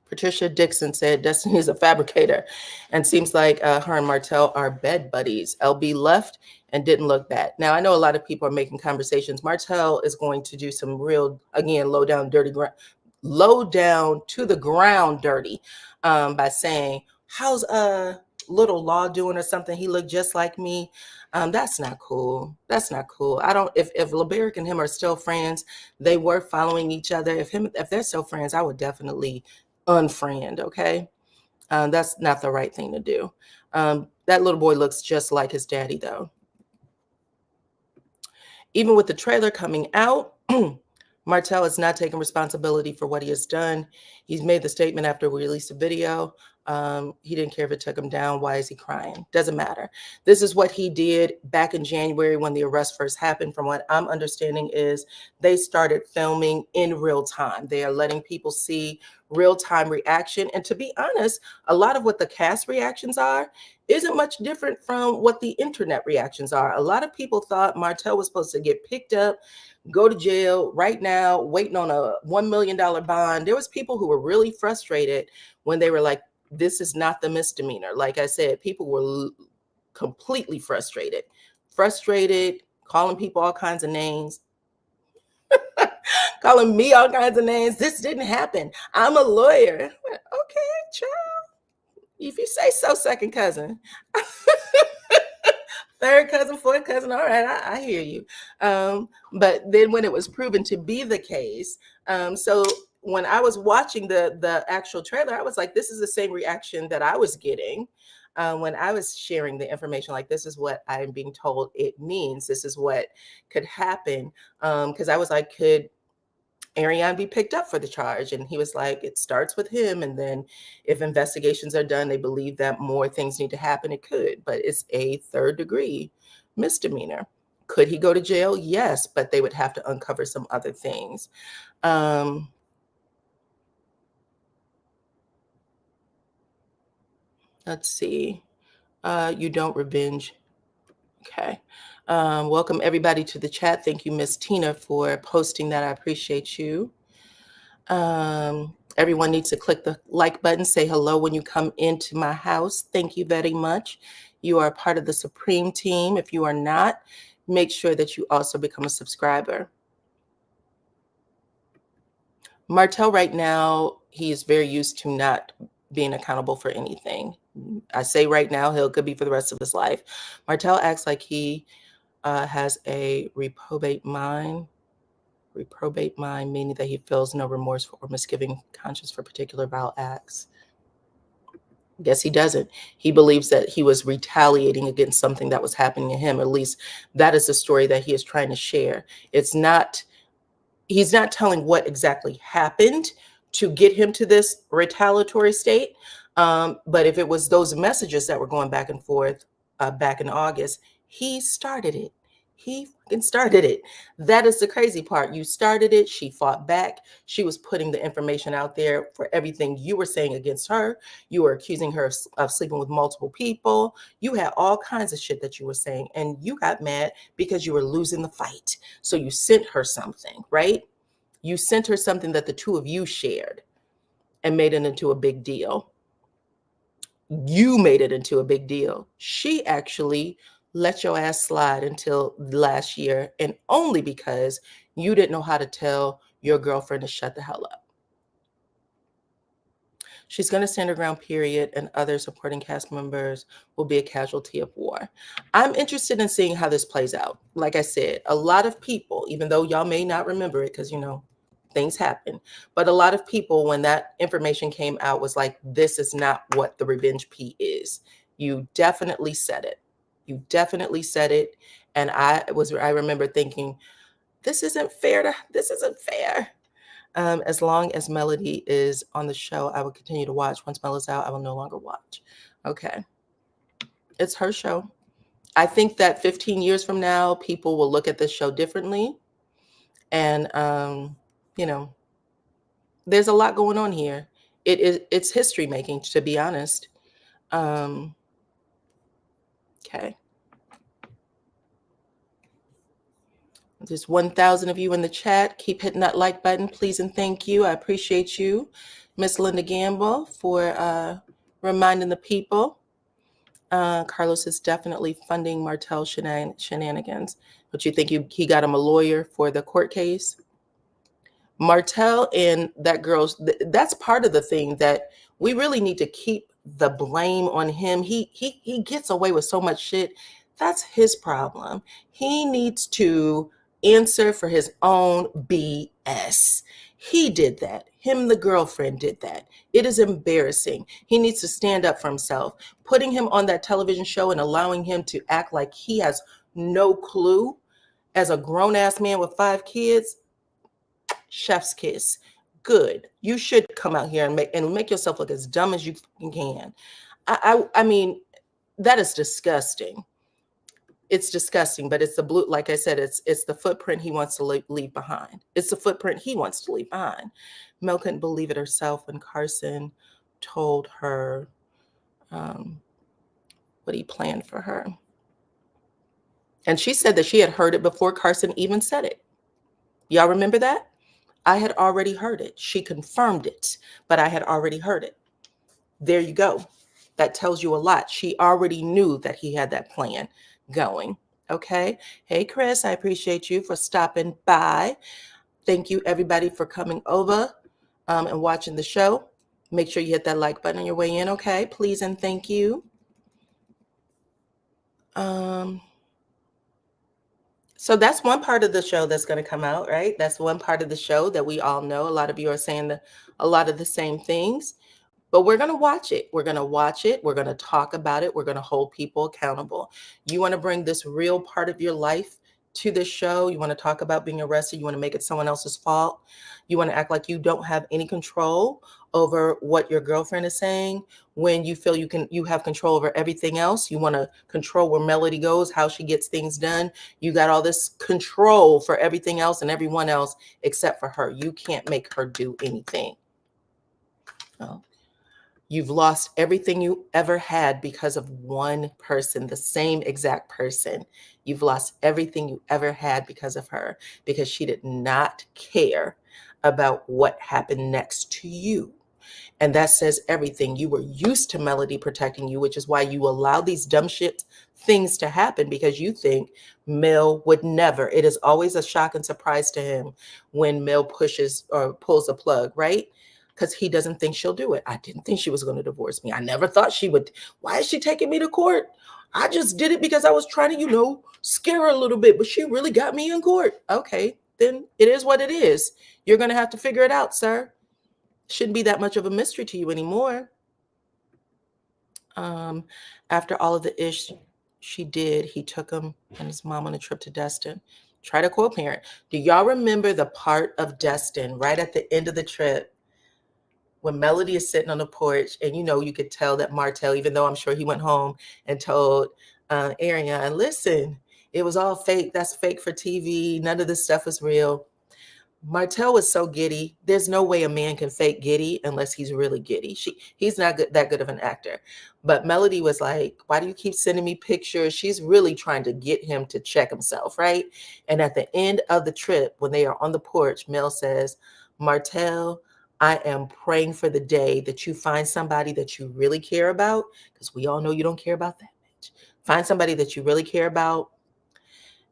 Patricia Dixon said Destiny is a fabricator and seems like her and Martell are bed buddies. LB left and didn't look back. Now, I know a lot of people are making conversations. Martell is going to do some real, again, low down to the ground dirty by saying, how's Little Law doing or something? He looked just like me. That's not cool. That's not cool. If LeBerick and him are still friends, they were following each other. If they're still friends, I would definitely unfriend. Okay. That's not the right thing to do. That little boy looks just like his daddy though. Even with the trailer coming out, Martell is not taking responsibility for what he has done. He's made the statement after we released the video. He didn't care if it took him down. Why is he crying? Doesn't matter. This is what he did back in January when the arrest first happened. From what I'm understanding is they started filming in real time. They are letting people see real-time reaction. And to be honest, a lot of what the cast reactions are isn't much different from what the internet reactions are. A lot of people thought Martell was supposed to get picked up, go to jail right now, waiting on a $1 million bond. There was people who were really frustrated when they were like, this is not the misdemeanor. Like I said, people were completely frustrated, calling people all kinds of names, calling me all kinds of names. This didn't happen. I'm a lawyer. Okay, child. If you say so, second cousin. Third cousin, fourth cousin, all right, I hear you. But then when it was proven to be the case, so when I was watching the actual trailer, I was like, this is the same reaction that I was getting when I was sharing the information. Like, this is what I'm being told it means. This is what could happen. Because I was like, could Ariane be picked up for the charge? And he was like, it starts with him. And then if investigations are done, they believe that more things need to happen. It could, but it's a third degree misdemeanor. Could he go to jail? Yes, but they would have to uncover some other things. Let's see. You don't revenge. Okay. Welcome everybody to the chat. Thank you, Miss Tina, for posting that. I appreciate you. Everyone needs to click the like button, say hello when you come into my house. Thank you very much. You are part of the Supreme team. If you are not, make sure that you also become a subscriber. Martell right now, he is very used to not being accountable for anything. I say right now, he could be for the rest of his life. Martell acts like he has a reprobate mind. Reprobate mind, meaning that he feels no remorse or misgiving conscience for particular vile acts. Yes, he doesn't. He believes that he was retaliating against something that was happening to him. At least that is the story that he is trying to share. It's not, he's not telling what exactly happened to get him to this retaliatory state. But if it was those messages that were going back and forth back in August, he started it. He fucking started it. That is the crazy part. You started it. She fought back. She was putting the information out there for everything you were saying against her. You were accusing her of sleeping with multiple people. You had all kinds of shit that you were saying. And you got mad because you were losing the fight. So you sent her something, right? You sent her something that the two of you shared and made it into a big deal. You made it into a big deal. She actually let your ass slide until last year, and only because you didn't know how to tell your girlfriend to shut the hell up. She's going to stand her ground, period, and other supporting cast members will be a casualty of war. I'm interested in seeing how this plays out. Like I said, a lot of people, even though y'all may not remember it because, you know, things happen, but a lot of people, when that information came out, was like, this is not what the revenge P is. You definitely said it. You definitely said it. And I remember thinking, this isn't fair. This isn't fair. As long as Melody is on the show, I will continue to watch. Once Melody's out, I will no longer watch. Okay. It's her show. I think that 15 years from now, people will look at this show differently. And, you know, there's a lot going on here. It's history making, to be honest. Okay. There's 1,000 of you in the chat. Keep hitting that like button, please and thank you. I appreciate you, Miss Linda Gamble, for reminding the people. Carlos is definitely funding Martell shenanigans. But you think he got him a lawyer for the court case? Martell and that girl's, that's part of the thing that we really need to keep the blame on him. He gets away with so much shit. That's his problem. He needs to answer for his own BS. He did that. Him and the girlfriend did that. It is embarrassing. He needs to stand up for himself. Putting him on that television show and allowing him to act like he has no clue as a grown-ass man with 5 kids, chef's kiss. Good. You should come out here and make yourself look as dumb as you can. I mean, that is disgusting. It's disgusting, but it's the blue, like I said, it's the footprint he wants to leave behind. It's the footprint he wants to leave behind. Mel couldn't believe it herself when Carson told her what he planned for her. And she said that she had heard it before Carson even said it. Y'all remember that? I had already heard it. She confirmed it, but I had already heard it. There you go. That tells you a lot. She already knew that he had that plan going. Okay. Hey, Chris, I appreciate you for stopping by. Thank you, everybody, for coming over and watching the show. Make sure you hit that like button on your way in. Okay. Please and thank you. So that's one part of the show that's going to come out, right? That's one part of the show that we all know. A lot of you are saying a lot of the same things. But we're going to watch it. We're going to watch it. We're going to talk about it. We're going to hold people accountable. You want to bring this real part of your life to this show. You want to talk about being arrested. You want to make it someone else's fault. You want to act like you don't have any control over what your girlfriend is saying when you feel you have control over everything else. You want to control where Melody goes, how she gets things done. You got all this control for everything else and everyone else except for her. You can't make her do anything. Oh. You've lost everything you ever had because of one person, the same exact person. You've lost everything you ever had because of her, because she did not care about what happened next to you. And that says everything. You were used to Melody protecting you, which is why you allow these dumb shit things to happen, because you think Mel would never. It is always a shock and surprise to him when Mel pushes or pulls a plug, right? Because he doesn't think she'll do it. I didn't think she was going to divorce me. I never thought she would. Why is she taking me to court? I just did it because I was trying to, scare her a little bit, but she really got me in court. Okay, then it is what it is. You're going to have to figure it out, sir. Shouldn't be that much of a mystery to you anymore. After all of the ish she did, he took him and his mom on a trip to Destin. Try to co-parent. Do y'all remember the part of Destin right at the end of the trip when Melody is sitting on the porch and you could tell that Martell, even though I'm sure he went home and told Ariana, listen, it was all fake. That's fake for TV. None of this stuff was real. Martell was so giddy. There's no way a man can fake giddy unless he's really giddy. He's not that good of an actor. But Melody was like, why do you keep sending me pictures? She's really trying to get him to check himself, right? And at the end of the trip, when they are on the porch, Mel says, Martell, I am praying for the day that you find somebody that you really care about, because we all know you don't care about that much. Find somebody that you really care about,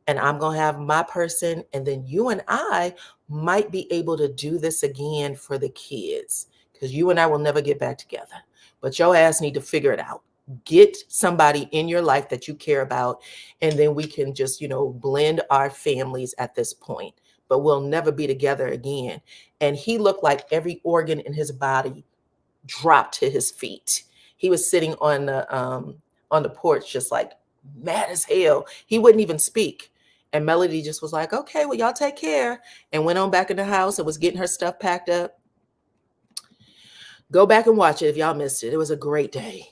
and I'm going to have my person, and then you and I might be able to do this again for the kids, because you and I will never get back together. But your ass need to figure it out. Get somebody in your life that you care about, and then we can just, blend our families at this point. But we'll never be together again. And he looked like every organ in his body dropped to his feet. He was sitting on the porch just like mad as hell. He wouldn't even speak. And Melody just was like, okay, well, y'all take care, and went on back in the house and was getting her stuff packed up. Go back and watch it if y'all missed it. It was a great day.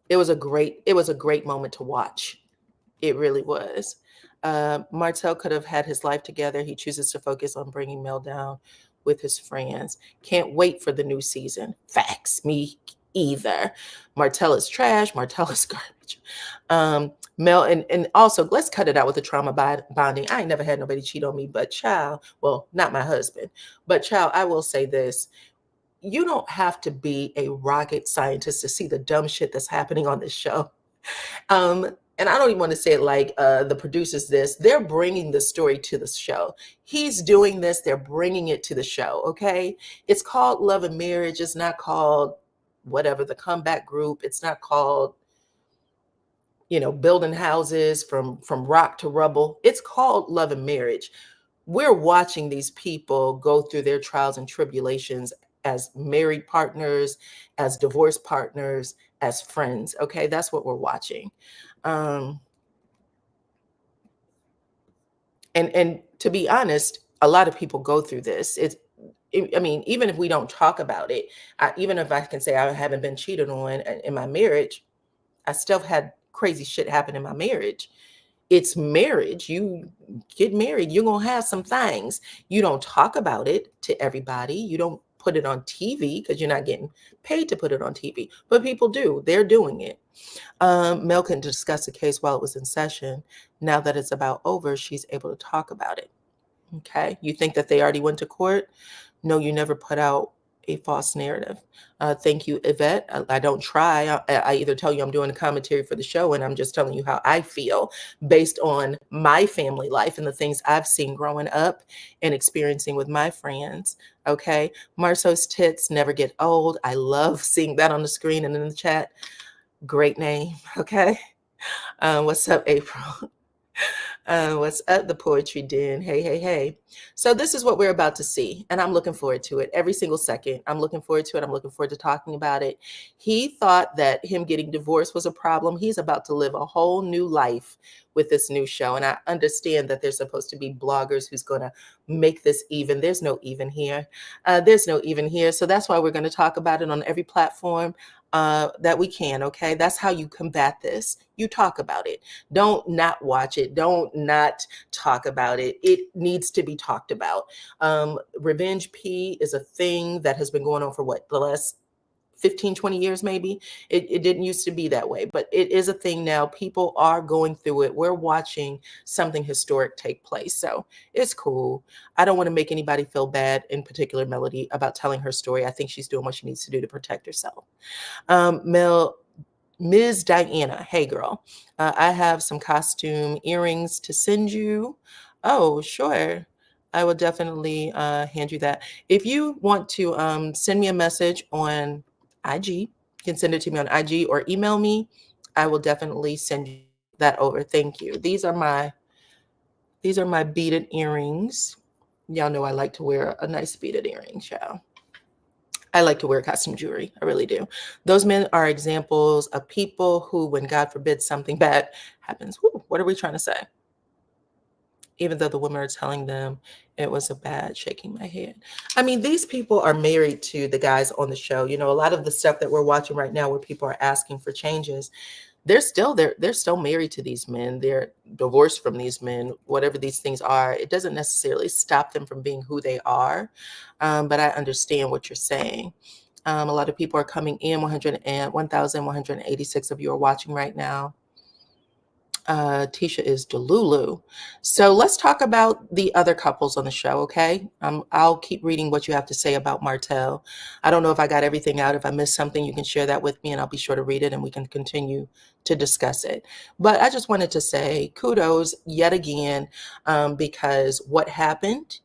It was a great moment to watch. It really was. Martell could have had his life together. He chooses to focus on bringing Mel down with his friends. Can't wait for the new season. Facts. Me either. Martell is trash. Martell is garbage. Mel, and also, let's cut it out with the trauma bonding. I ain't never had nobody cheat on me, but child, well, not my husband, but child, I will say this. You don't have to be a rocket scientist to see the dumb shit that's happening on this show. And I don't even want to say it like the producers they're bringing the story to the show. He's doing this, they're bringing it to the show, okay? It's called Love and Marriage. It's not called whatever, the comeback group. It's not called, building houses from rock to rubble. It's called Love and Marriage. We're watching these people go through their trials and tribulations as married partners, as divorced partners, as friends, okay? That's what we're watching. And to be honest, a lot of people go through this. Even if we don't talk about it, even if I can say I haven't been cheated on in my marriage, I still had crazy shit happen in my marriage. It's marriage. You get married, you're going to have some things. You don't talk about it to everybody. You don't put it on TV because you're not getting paid to put it on TV. But people do. They're doing it. Mel can discuss the case while it was in session. Now that it's about over, she's able to talk about it. Okay. You think that they already went to court? No, you never put out a false narrative. Thank you, Yvette. I don't try. I either tell you I'm doing a commentary for the show and I'm just telling you how I feel based on my family life and the things I've seen growing up and experiencing with my friends. Okay. Marceau's tits never get old. I love seeing that on the screen and in the chat. Great name. Okay. What's up, April? What's up, the Poetry Den? Hey, hey, hey. So, this is what we're about to see, and I'm looking forward to it every single second. I'm looking forward to it. I'm looking forward to talking about it. He thought that him getting divorced was a problem. He's about to live a whole new life with this new show. And I understand that there's supposed to be bloggers who's going to make this even. There's no even here. There's no even here. So, that's why we're going to talk about it on every platform that we can. Okay. That's how you combat this. You talk about it. Don't not watch it. Don't not talk about it. It needs to be talked about. Revenge P is a thing that has been going on for what, the last 15, 20 years, maybe. It didn't used to be that way, but it is a thing now. People are going through it. We're watching something historic take place. So it's cool. I don't want to make anybody feel bad, in particular Melody, about telling her story. I think she's doing what she needs to do to protect herself. Ms. Diana, hey girl, I have some costume earrings to send you. Oh, sure. I will definitely hand you that. If you want to send me a message on IG, you can send it to me on IG or email me. I will definitely send you that over. Thank you. These are my beaded earrings. Y'all know I like to wear a nice beaded earring, child. I like to wear costume jewelry. I really do. Those men are examples of people who, when God forbid something bad happens, what are we trying to say? Even though the women are telling them it was a bad, shaking my head. I mean, these people are married to the guys on the show. You know, a lot of the stuff that we're watching right now where people are asking for changes, they're still married to these men. They're divorced from these men, whatever these things are. It doesn't necessarily stop them from being who they are. But I understand what you're saying. A lot of people are coming in. 1,186 of you are watching right now. Tisha is Delulu. So let's talk about the other couples on the show, okay? I'll keep reading what you have to say about Martell. I don't know if I got everything out. If I missed something, you can share that with me and I'll be sure to read it and we can continue to discuss it. But I just wanted to say kudos yet again, because what happened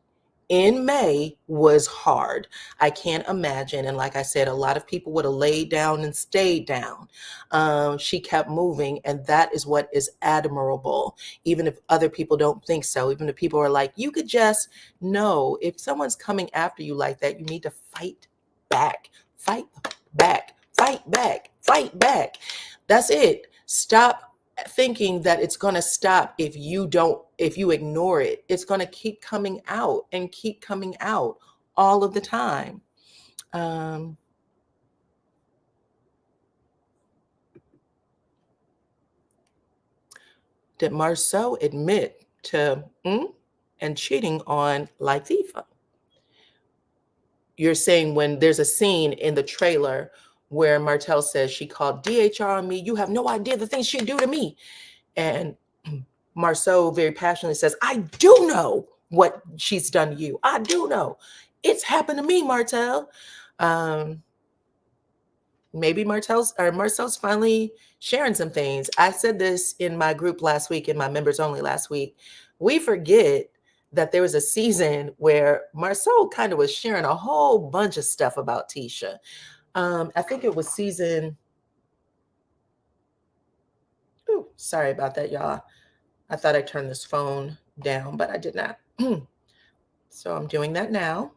in May was hard. I can't imagine. And like I said, a lot of people would have laid down and stayed down. She kept moving, and that is what is admirable. Even if other people don't think so, even if people are like, you could just know, if someone's coming after you like that, you need to fight back, fight back, fight back, fight back. That's it. Stop thinking that it's going to stop if you ignore it. It's going to keep coming out and keep coming out all of the time. Did Marceau admit to and cheating on Latifah? You're saying when there's a scene in the trailer where Martell says she called DHR on me, you have no idea the things she do to me. And Marceau very passionately says, I do know what she's done to you. I do know. It's happened to me, Martell. Maybe Marcel's finally sharing some things. I said this in my group last week, in my members only last week. We forget that there was a season where Marceau kind of was sharing a whole bunch of stuff about Tisha. I think it was season. Ooh, sorry about that, y'all. I thought I turned this phone down, but I did not. So I'm doing that now.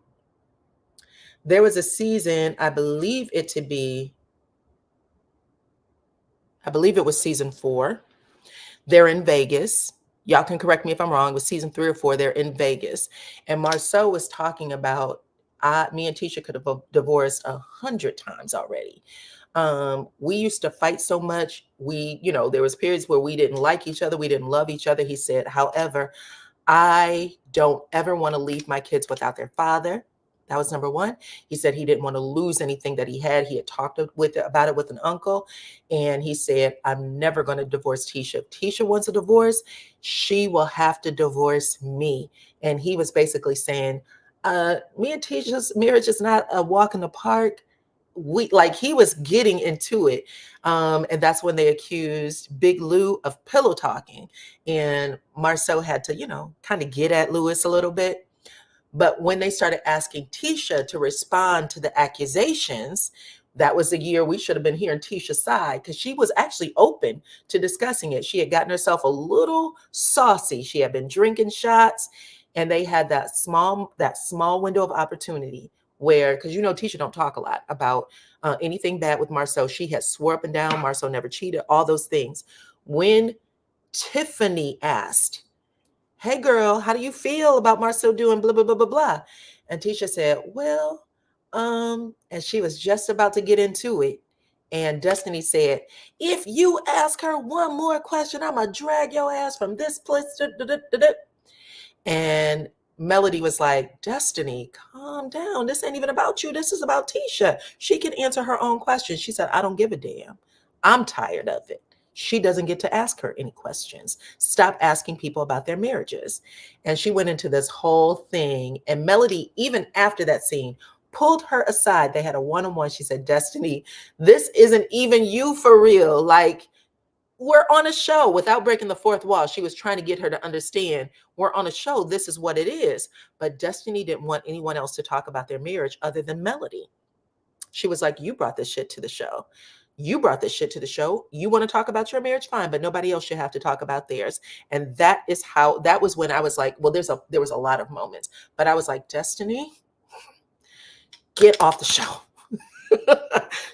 There was a season, I believe it was season 4. They're in Vegas. Y'all can correct me if I'm wrong. It was season 3 or 4. They're in Vegas. And Marceau was talking about, me and Tisha could have divorced 100 times already. We used to fight so much. There was periods where we didn't like each other. We didn't love each other. He said, however, I don't ever want to leave my kids without their father. That was number one. He said he didn't want to lose anything that he had. He had talked about it with an uncle, and he said, I'm never going to divorce Tisha. If Tisha wants a divorce, she will have to divorce me. And he was basically saying, me and Tisha's marriage is not a walk in the park. He was getting into it. And that's when they accused Big Lou of pillow talking. And Marcel had to, kind of get at Lewis a little bit. But when they started asking Tisha to respond to the accusations, that was the year we should have been hearing Tisha's side, because she was actually open to discussing it. She had gotten herself a little saucy. She had been drinking shots, and they had that small window of opportunity where, because Tisha don't talk a lot about anything bad with Marcel. She had swore up and down Marcel never cheated, all those things. When Tiffany asked, hey girl, how do you feel about Marcel doing blah, blah, blah, blah, blah? And Tisha said, well, and she was just about to get into it. And Destiny said, if you ask her one more question, I'm going to drag your ass from this place. And Melody was like, Destiny, calm down. This ain't even about you. This is about Tisha. She can answer her own questions. She said, I don't give a damn. I'm tired of it. She doesn't get to ask her any questions. Stop asking people about their marriages. And she went into this whole thing. And Melody, even after that scene, pulled her aside. They had a one-on-one. She said, Destiny, this isn't even you for real. Like, we're on a show. Without breaking the fourth wall, she was trying to get her to understand, we're on a show. This is what it is. But Destiny didn't want anyone else to talk about their marriage other than Melody. She was like, you brought this shit to the show. You brought this shit to the show. You want to talk about your marriage? Fine, but nobody else should have to talk about theirs. And that was when I was like, well, there was a lot of moments, but I was like, Destiny, get off the show.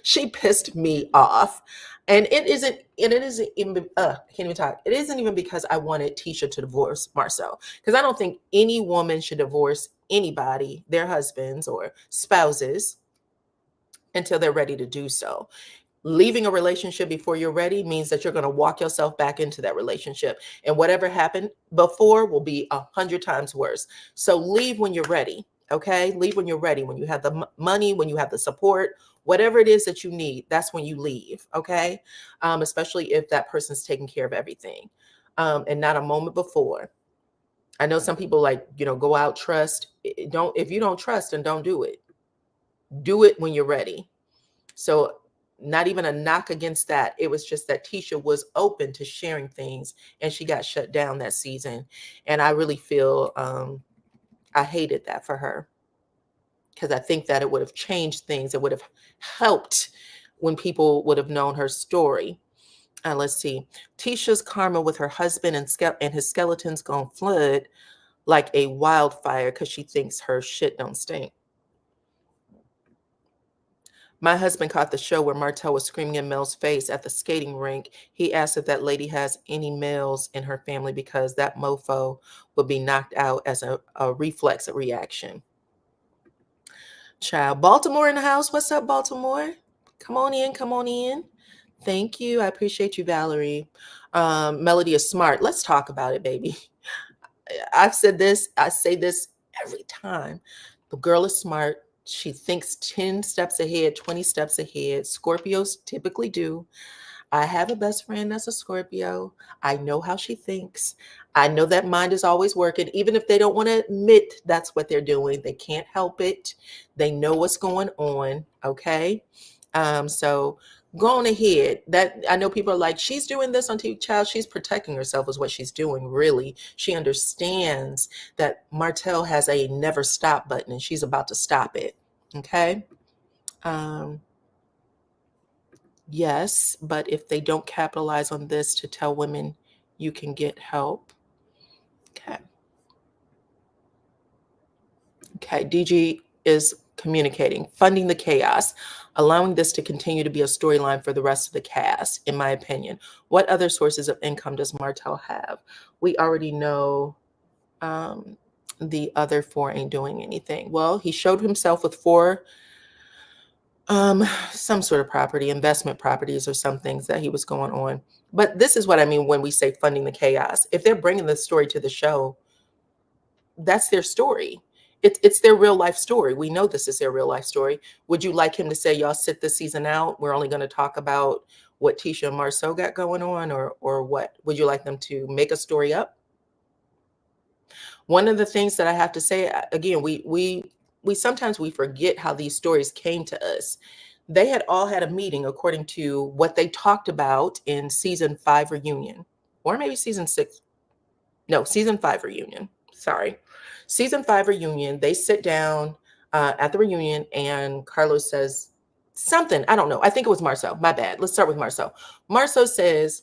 She pissed me off. And it isn't even, I can't even talk. It isn't even because I wanted Tisha to divorce Marcel, because I don't think any woman should divorce anybody, their husbands or spouses, until they're ready to do so. Leaving a relationship before you're ready means that you're going to walk yourself back into that relationship. And whatever happened before will be 100 times worse. So leave when you're ready. Okay. Leave when you're ready. When you have the money, when you have the support, whatever it is that you need, that's when you leave. Okay. Especially if that person's taking care of everything, and not a moment before. I know some people go out, trust. If you don't trust, then don't do it. Do it when you're ready. So not even a knock against that. It was just that Tisha was open to sharing things, and she got shut down that season. And I really feel I hated that for her, because I think that it would have changed things. It would have helped when people would have known her story. Let's see. Tisha's karma with her husband and his skeletons gonna flood like a wildfire because she thinks her shit don't stink. My husband caught the show where Martell was screaming in Mel's face at the skating rink. He asked if that lady has any males in her family because that mofo would be knocked out as a reflex reaction. Child, Baltimore in the house. What's up, Baltimore? Come on in. Come on in. Thank you. I appreciate you, Valerie. Melody is smart. Let's talk about it, baby. I've said this. I say this every time. The girl is smart. She thinks 10 steps ahead, 20 steps ahead. Scorpios typically do. I have a best friend that's a Scorpio. I know how she thinks. I know that mind is always working, even if they don't want to admit that's what they're doing. They can't help it. They know what's going on. Okay. So go on ahead. That I know people are like, she's doing this on TV. Child, she's protecting herself is what she's doing. Really, she understands that Martell has a never stop button, and she's about to stop it. Okay. Yes, but if they don't capitalize on this to tell women you can get help. Okay. Okay. DG is communicating, funding the chaos, allowing this to continue to be a storyline for the rest of the cast, in my opinion. What other sources of income does Martell have? We already know the other four ain't doing anything. Well, he showed himself with four some sort of property, investment properties or some things that he was going on. But this is what I mean when we say funding the chaos. If they're bringing the story to the show, that's their story. It's their real life story. We know this is their real life story. Would you like him to say, y'all sit this season out? We're only going to talk about what Tisha and Marceau got going on, or what? Would you like them to make a story up? One of the things that I have to say again, we sometimes we forget how these stories came to us. They had all had a meeting according to what they talked about in season 5 reunion, or maybe season 6. No, season 5 reunion. Sorry. Season 5 reunion. They sit down at the reunion, and Carlos says something. I don't know. I think it was Marceau. My bad. Let's start with Marceau. Marceau says,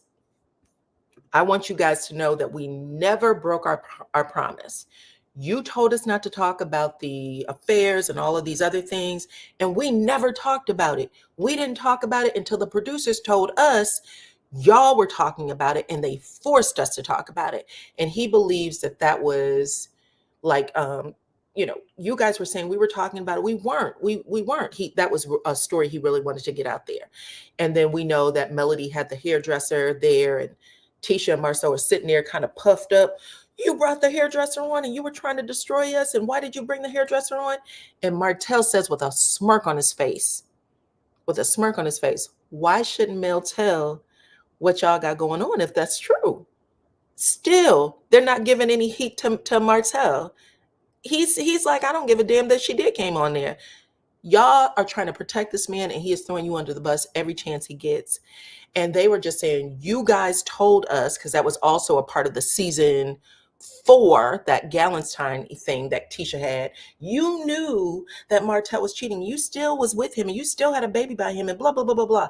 I want you guys to know that we never broke our promise. You told us not to talk about the affairs and all of these other things, and we never talked about it. We didn't talk about it until the producers told us y'all were talking about it, and they forced us to talk about it. And he believes that that was like, you guys were saying we were talking about it. We weren't. We weren't. That was a story he really wanted to get out there. And then we know that Melody had the hairdresser there, and Tisha and Marceau are sitting there kind of puffed up. You brought the hairdresser on and you were trying to destroy us. And why did you bring the hairdresser on? And Martell says with a smirk on his face, why shouldn't Mel tell what y'all got going on if that's true? Still, they're not giving any heat to Martell. He's like, I don't give a damn that she did came on there. Y'all are trying to protect this man, and he is throwing you under the bus every chance he gets. And they were just saying, you guys told us, because that was also a part of the season 4, that Galentine thing that Tisha had. You knew that Martell was cheating. You still was with him, and you still had a baby by him, and blah, blah, blah, blah, blah.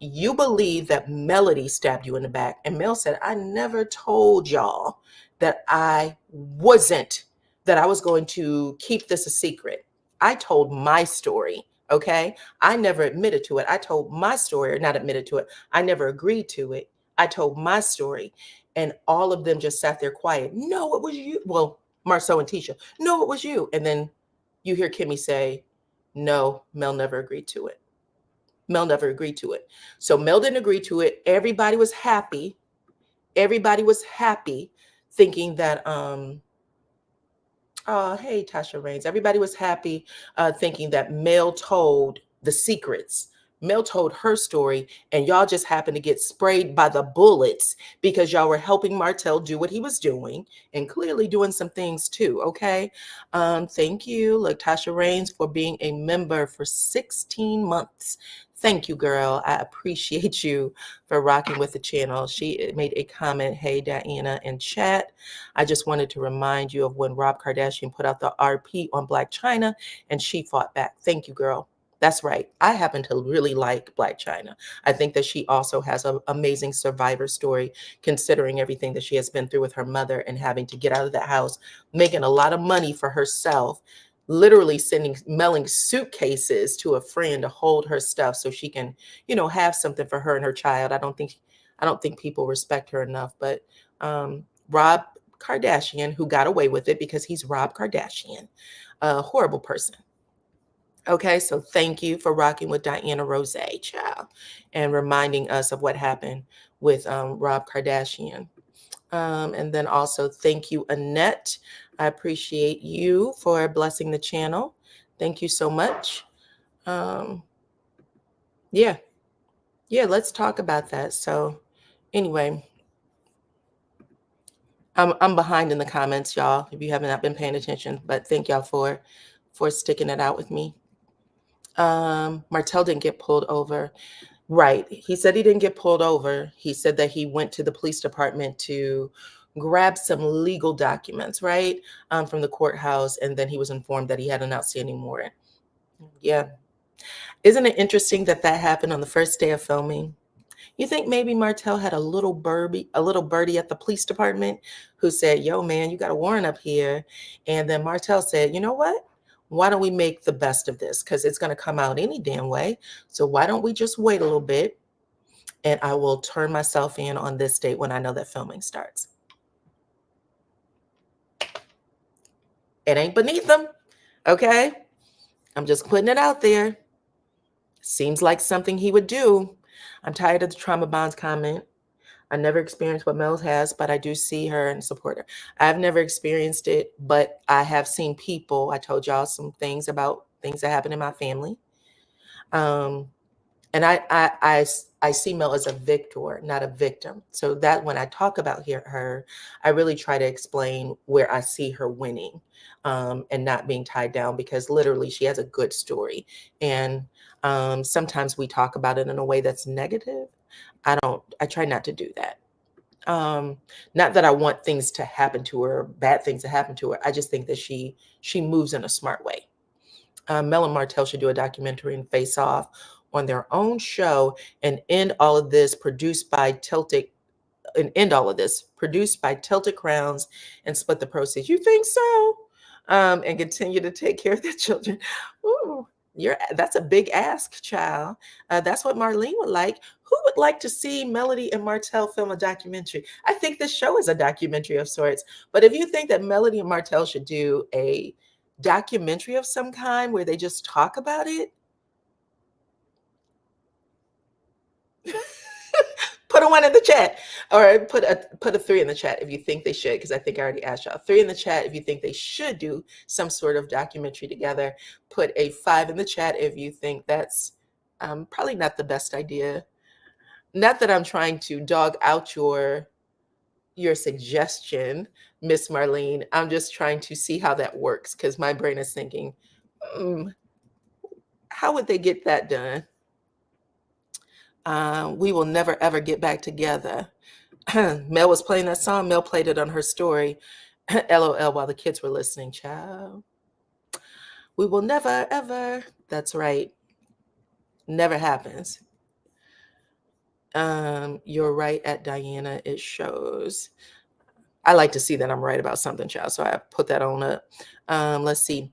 You believe that Melody stabbed you in the back. And Mel said, I never told y'all that I was going to keep this a secret. I told my story. Okay. I never admitted to it. I told my story, or not admitted to it. I never agreed to it. I told my story. And all of them just sat there quiet. No, it was you. Well, Marceau and Tisha. No, it was you. And then you hear Kimmy say, no, Mel never agreed to it. Mel never agreed to it. So Mel didn't agree to it. Everybody was happy. Everybody was happy thinking that, oh, hey, Tasha Reigns. Everybody was happy thinking that Mel told the secrets. Mel told her story, and y'all just happened to get sprayed by the bullets because y'all were helping Martell do what he was doing, and clearly doing some things too, okay? Thank you, Tasha Reigns, for being a member for 16 months. Thank you, girl. I appreciate you for rocking with the channel. She made a comment, hey, Diana, in chat. I just wanted to remind you of when Rob Kardashian put out the RP on Blac Chyna, and she fought back. Thank you, girl. That's right. I happen to really like Blac Chyna. I think that she also has an amazing survivor story, considering everything that she has been through with her mother and having to get out of that house, making a lot of money for herself, literally mailing suitcases to a friend to hold her stuff so she can, have something for her and her child. I don't think people respect her enough. But Rob Kardashian, who got away with it because he's Rob Kardashian, a horrible person. Okay, so thank you for rocking with Dyana Rozay, child, and reminding us of what happened with Rob Kardashian. And then also thank you, Annette. I appreciate you for blessing the channel. Thank you so much. Yeah, let's talk about that. So anyway, I'm behind in the comments, y'all, if you have not been paying attention, but thank y'all for sticking it out with me. Martell didn't get pulled over. Right. He said he didn't get pulled over. He said that he went to the police department to grab some legal documents, right, from the courthouse, and then he was informed that he had an outstanding warrant. Yeah. Isn't it interesting that happened on the first day of filming? You think maybe Martell had a little birdie at the police department who said, yo, man, you got a warrant up here. And then Martell said, you know what? Why don't we make the best of this? Because it's going to come out any damn way. So why don't we just wait a little bit, and I will turn myself in on this date when I know that filming starts. It ain't beneath them. Okay. I'm just putting it out there. Seems like something he would do. I'm tired of the trauma bonds comment. I never experienced what Mel has, but I do see her and support her. I've never experienced it, but I have seen people. I told y'all some things about things that happen in my family. Um, and I see Mel as a victor, not a victim. So that when I talk about her, I really try to explain where I see her winning, and not being tied down, because literally she has a good story. And sometimes we talk about it in a way that's negative. I try not to do that. Um, Not that I want things to happen to her, bad things to happen to her. I just think that she moves in a smart way. Mel and Martell should do a documentary and face off on their own show and end all of this produced by Tilted Crowns and split the proceeds. You think so? And continue to take care of their children. Ooh, that's a big ask, child. That's what Marlene would like. Who would like to see Melody and Martell film a documentary? I think this show is a documentary of sorts. But if you think that Melody and Martell should do a documentary of some kind where they just talk about it, put a one in the chat, or put a three in the chat if you think they should, because I think I already asked y'all. Three in the chat if you think they should do some sort of documentary together. Put a five in the chat if you think that's probably not the best idea. Not that I'm trying to dog out your suggestion, Miss Marlene. I'm just trying to see how that works, because my brain is thinking, how would they get that done? We will never ever get back together. Mel was playing that song. Mel played it on her story. LOL while the kids were listening. Child. We will never ever. That's right. Never happens. You're right at Diana. It shows. I like to see that I'm right about something, child. So I put that on up. Let's see.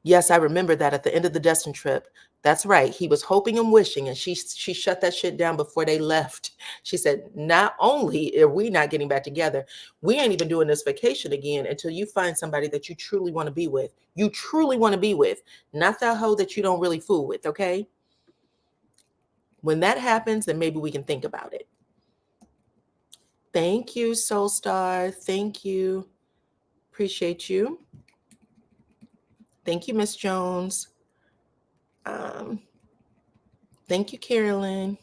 Yes, I remember that at the end of the Destin trip. That's right. He was hoping and wishing, and she shut that shit down before they left. She said, not only are we not getting back together, we ain't even doing this vacation again until you find somebody that you truly want to be with. You truly want to be with, not that hoe that you don't really fool with, okay? When that happens, then maybe we can think about it. Thank you, Soul Star. Thank you. Appreciate you. Thank you, Miss Jones. Thank you, Carolyn.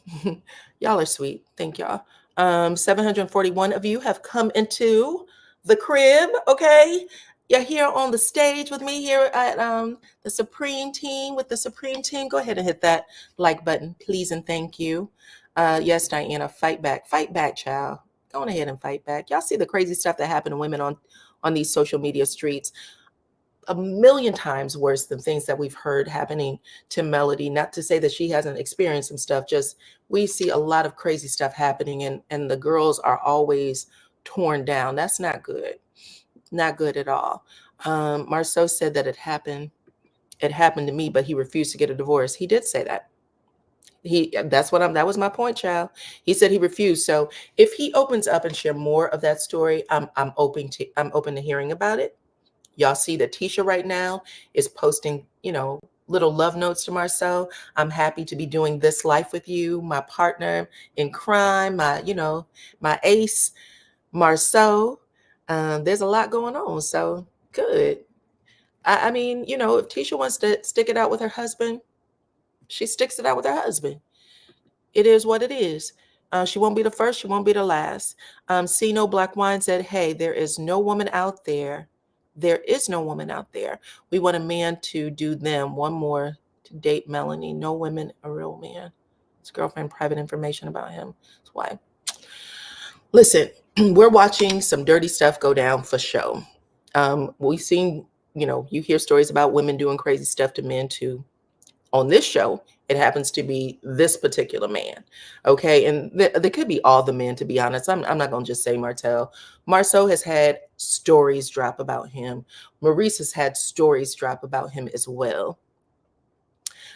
Y'all are sweet. Thank y'all. 741 of you have come into the crib, okay? You're here on the stage with me here at the Supreme Team, with the Supreme Team. Go ahead and hit that like button, please, and thank you. Yes, Diana, fight back, child. Go on ahead and fight back. Y'all see the crazy stuff that happened to women on these social media streets. A million times worse than things that we've heard happening to Melody. Not to say that she hasn't experienced some stuff, just we see a lot of crazy stuff happening, and the girls are always torn down. That's not good. Not good at all. Marceau said that it happened to me, but he refused to get a divorce. He did say that. That was my point, child. He said he refused. So if he opens up and share more of that story, I'm open to hearing about it. Y'all see that Tisha right now is posting, little love notes to Marceau. I'm happy to be doing this life with you, my partner in crime, my ace, Marceau. There's a lot going on. So good. I mean, if Tisha wants to stick it out with her husband, she sticks it out with her husband. It is what it is. She won't be the first. She won't be the last. See No Black Wine said, hey, there is no woman out there. There is no woman out there. We want a man to do them. One more to date Melanie. No women, a real man. His girlfriend, private information about him. That's why. Listen, we're watching some dirty stuff go down for show. We've seen, you hear stories about women doing crazy stuff to men too. On this show, it happens to be this particular man. Okay. And there could be all the men, to be honest. I'm not going to just say Martell. Marceau has had stories drop about him. Maurice has had stories drop about him as well.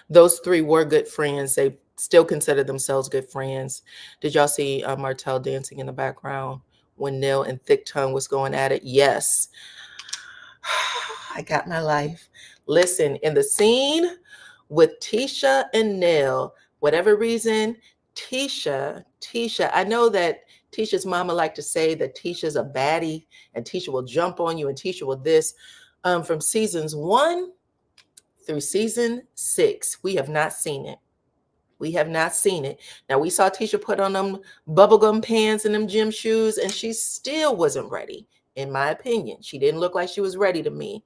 Those three were good friends. They still consider themselves good friends. Did y'all see Martell dancing in the background when Nell and Thick Tongue was going at it? Yes. I got my life. Listen, in the scene with Tisha and Nell, whatever reason, Tisha, I know that Tisha's mama like to say that Tisha's a baddie and Tisha will jump on you and Tisha will this. From seasons 1 through season 6, we have not seen it. We have not seen it. Now, we saw Tisha put on them bubblegum pants and them gym shoes, and she still wasn't ready, in my opinion. She didn't look like she was ready to me.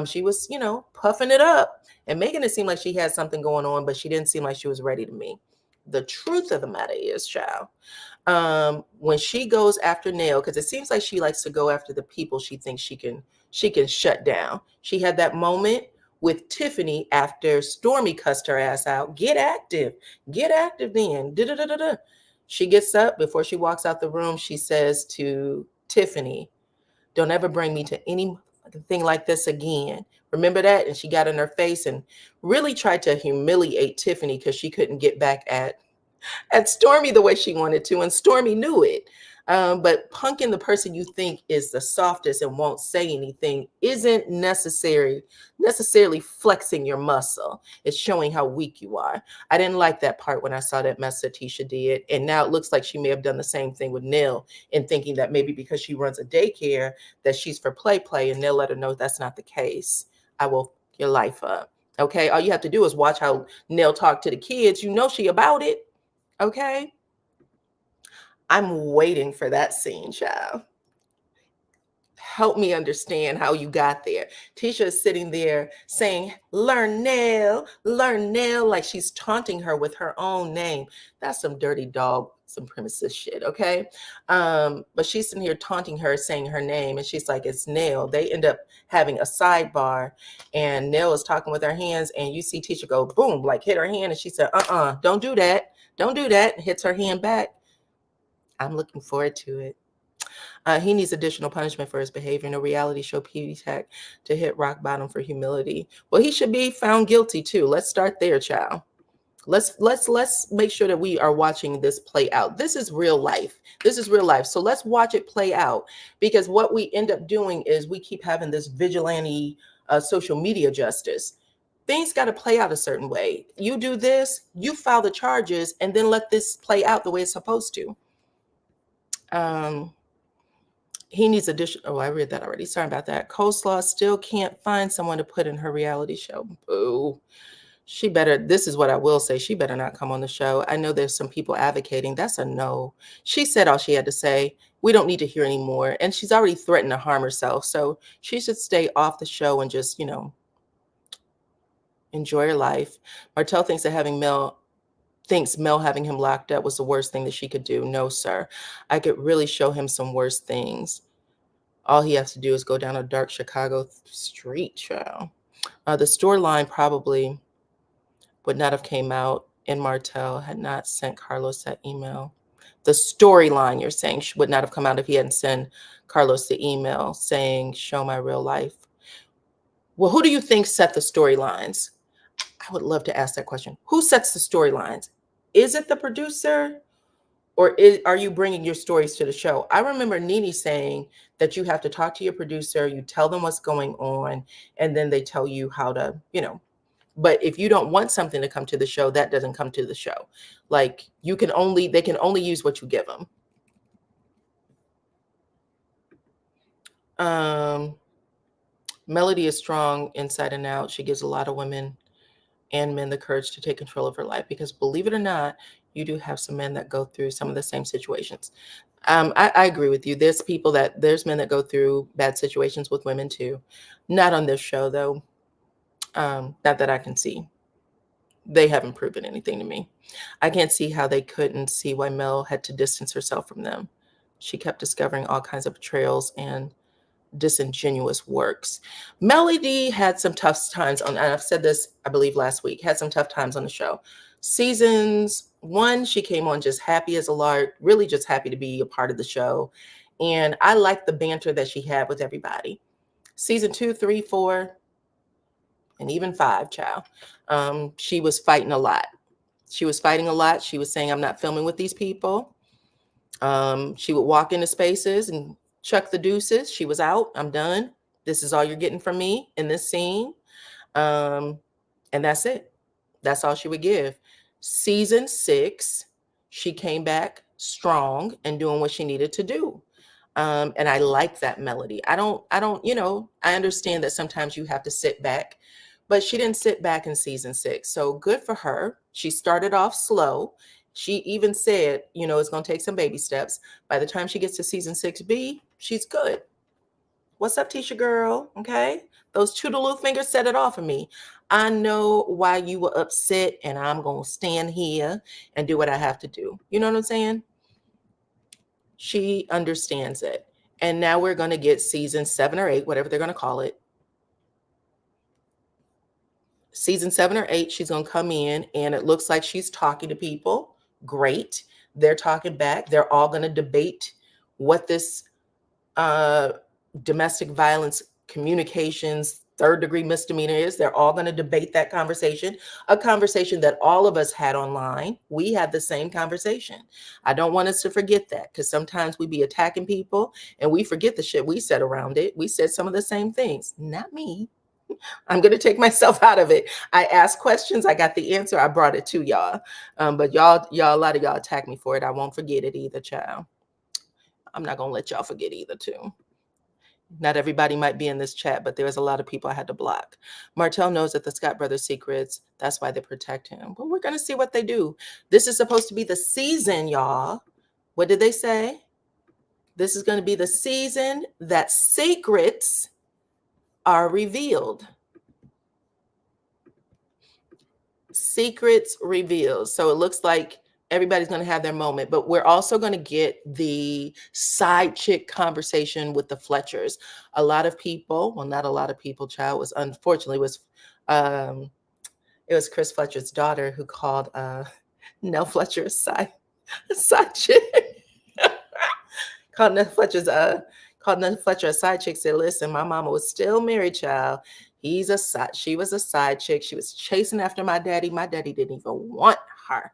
She was, puffing it up and making it seem like she had something going on, but she didn't seem like she was ready to me. The truth of the matter is, child, when she goes after Nell, because it seems like she likes to go after the people she thinks she can shut down. She had that moment with Tiffany after Stormy cussed her ass out. Get active then. Da-da-da-da-da. She gets up before she walks out the room. She says to Tiffany, don't ever bring me to anything like this again. Remember that? And she got in her face and really tried to humiliate Tiffany because she couldn't get back at Stormy the way she wanted to, and Stormy knew it. But punking the person you think is the softest and won't say anything isn't necessarily flexing your muscle. It's showing how weak you are. I didn't like that part when I saw that mess that Tisha did. And now it looks like she may have done the same thing with Nell in thinking that maybe because she runs a daycare that she's for play, and Nell let her know that's not the case. I will f your life up. Okay, all you have to do is watch how Nell talk to the kids. You know she about it. Okay. I'm waiting for that scene, child. Help me understand how you got there. Tisha is sitting there saying, learn Nell, like she's taunting her with her own name. That's some dirty dog supremacist shit, okay? But she's sitting here taunting her, saying her name, and she's like, it's Nell. They end up having a sidebar, and Nell is talking with her hands, and you see Tisha go, boom, like hit her hand, and she said, don't do that. Don't do that, and hits her hand back. I'm looking forward to it. He needs additional punishment for his behavior. No reality show Petey Tech to hit rock bottom for humility. Well, he should be found guilty too. Let's start there, child. Let's make sure that we are watching this play out. This is real life. This is real life. So let's watch it play out, because what we end up doing is we keep having this vigilante social media justice. Things got to play out a certain way. You do this, you file the charges, and then let this play out the way it's supposed to. He needs additional. Oh, I read that already. Sorry about that. Coleslaw still can't find someone to put in her reality show. Boo. She better, this is what I will say, she better not come on the show. I know there's some people advocating. That's a no. She said all she had to say. We don't need to hear anymore. And she's already threatened to harm herself. So she should stay off the show and just, enjoy her life. Martell thinks Mel having him locked up was the worst thing that she could do. No, sir. I could really show him some worse things. All he has to do is go down a dark Chicago street, child. The storyline probably would not have came out and Martell had not sent Carlos that email. The storyline, you're saying, would not have come out if he hadn't sent Carlos the email saying, show my real life. Well, who do you think set the storylines? I would love to ask that question. Who sets the storylines? Is it the producer, or are you bringing your stories to the show? I remember Nene saying that you have to talk to your producer, you tell them what's going on, and then they tell you how to, but if you don't want something to come to the show, that doesn't come to the show. Like they can only use what you give them. Melody is strong inside and out. She gives a lot of women and men the courage to take control of her life, because believe it or not, you do have some men that go through some of the same situations. I agree with you. There's men that go through bad situations with women too. Not on this show though. Not that I can see. They haven't proven anything to me. I can't see how they couldn't see why Mel had to distance herself from them. She kept discovering all kinds of betrayals and disingenuous works. Melody had some tough times and I've said this, I believe last week, had some tough times on the show. Seasons 1, she came on just happy as a lark, really just happy to be a part of the show. And I liked the banter that she had with everybody. Season 2, 3, 4, and even 5, child. She was fighting a lot. She was saying, I'm not filming with these people. She would walk into spaces and chuck the deuces. She was out. I'm done. This is all you're getting from me in this scene. And that's it. That's all she would give. Season 6, she came back strong and doing what she needed to do. And I like that melody. I understand that sometimes you have to sit back, but she didn't sit back in season 6. So good for her. She started off slow. She even said, it's going to take some baby steps. By the time she gets to season 6B, she's good. What's up, Tisha girl? Okay. Those two little fingers set it off of me. I know why you were upset, and I'm going to stand here and do what I have to do. You know what I'm saying? She understands it. And now we're going to get season 7 or 8, whatever they're going to call it. Season 7 or 8, she's going to come in, and it looks like she's talking to people. Great. They're talking back. They're all going to debate what this domestic violence communications third-degree misdemeanor is. They're all going to debate that conversation, a conversation that all of us had online. We had the same conversation. I don't want us to forget that, because sometimes we be attacking people and we forget the shit we said around it. We said some of the same things. Not me. I'm going to take myself out of it. I asked questions. I got the answer. I brought it to y'all. But y'all, a lot of y'all attack me for it. I won't forget it either, child. I'm not going to let y'all forget either, too. Not everybody might be in this chat, but there's a lot of people I had to block. Martell knows that the Scott brothers' secrets. That's why they protect him. But we're going to see what they do. This is supposed to be the season, y'all. What did they say? This is going to be the season that secrets are revealed. Secrets revealed. So it looks like everybody's going to have their moment, but we're also going to get the side chick conversation with the Fletchers. A lot of people, well, not a lot of people, child, was unfortunately it was Chris Fletcher's daughter who called Nell Fletcher a side chick. called Nell Fletcher a side chick. Said, "Listen, my mama was still married, child. She was a side chick. She was chasing after my daddy. My daddy didn't even want her."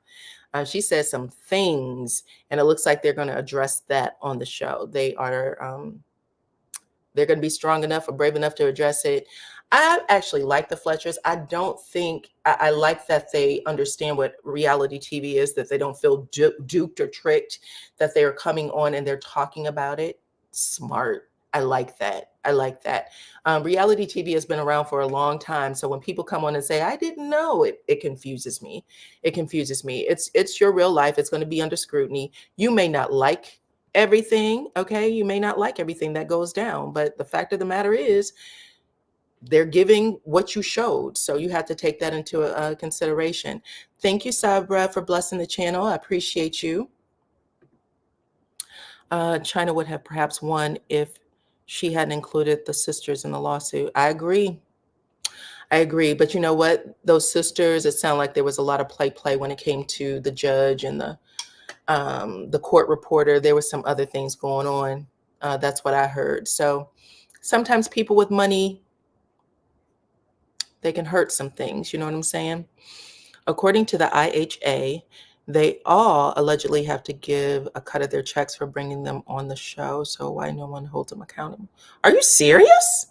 She said some things, and it looks like they're going to address that on the show. They're going to be strong enough or brave enough to address it. I actually like the Fletchers. I like that they understand what reality TV is, that they don't feel duped or tricked, that they're coming on and they're talking about it. Smart. I like that. Reality TV has been around for a long time. So when people come on and say, "I didn't know," it confuses me. It's your real life. It's going to be under scrutiny. You may not like everything. Okay. You may not like everything that goes down, but the fact of the matter is they're giving what you showed. So you have to take that into consideration. Thank you, Sabra, for blessing the channel. I appreciate you. China would have perhaps won if she hadn't included the sisters in the lawsuit. I agree. But you know what? Those sisters, it sounded like there was a lot of play when it came to the judge and the court reporter. There were some other things going on. That's what I heard. So sometimes people with money, they can hurt some things. You know what I'm saying? According to the IHA, they all allegedly have to give a cut of their checks for bringing them on the show. So why no one holds them accountable? Are you serious?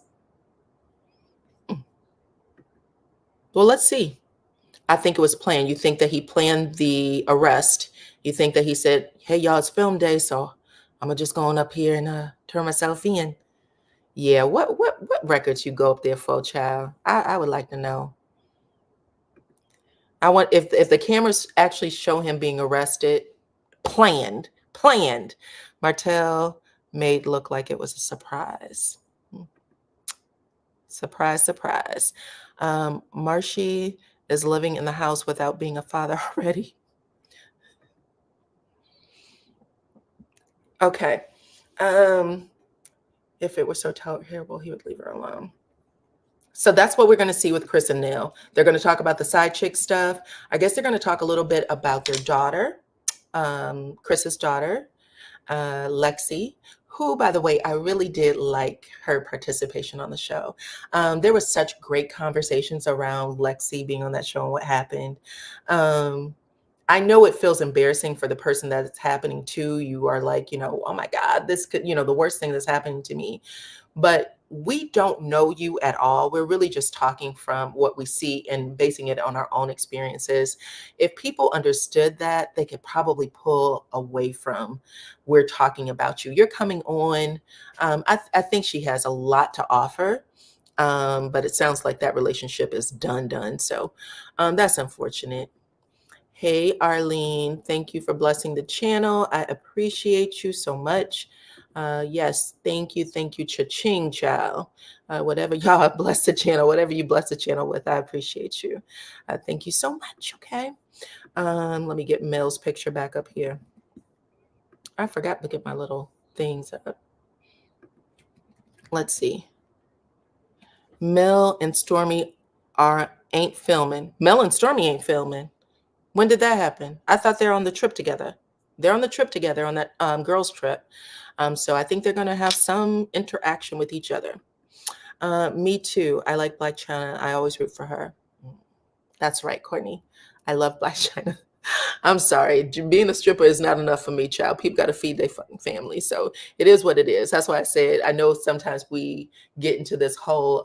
Well, let's see. I think it was planned. You think that he planned the arrest. You think that he said, "Hey, y'all, it's film day, so I'm going to just go on up here and turn myself in." Yeah, what records you go up there for, child? I would like to know. I want, if the cameras actually show him being arrested, planned. Martell made look like it was a surprise. Surprise. Marshy is living in the house without being a father already. Okay. If it were so terrible, he would leave her alone. So that's what we're going to see with Chris and Nell. They're going to talk about the side chick stuff. I guess they're going to talk a little bit about their daughter, Chris's daughter, Lexi, who, by the way, I really did like her participation on the show. There were such great conversations around Lexi being on that show and what happened. I know it feels embarrassing for the person that it's happening to. You are like, oh my God, this could, the worst thing that's happening to me. But we don't know you at all. We're really just talking from what we see and basing it on our own experiences. If people understood that, they could probably pull away from we're talking about you. You're coming on. I think she has a lot to offer. But it sounds like that relationship is done. So that's unfortunate. Hey, Arlene, thank you for blessing the channel. I appreciate you so much. Yes, thank you. Cha-ching, child. Whatever y'all bless the channel, whatever you bless the channel with, I appreciate you. Thank you so much. Okay. Let me get Mel's picture back up here. I forgot to get my little things up. Let's see. Mel and Stormy ain't filming. Mel and Stormy ain't filming. When did that happen? I thought they're on the trip together. They're on the trip together on that girls trip. So I think they're going to have some interaction with each other. Me too. I like Black China. I always root for her. That's right, Courtney. I love Black China. I'm sorry. Being a stripper is not enough for me, child. People got to feed their fucking family. So it is what it is. That's why I said, I know sometimes we get into this whole,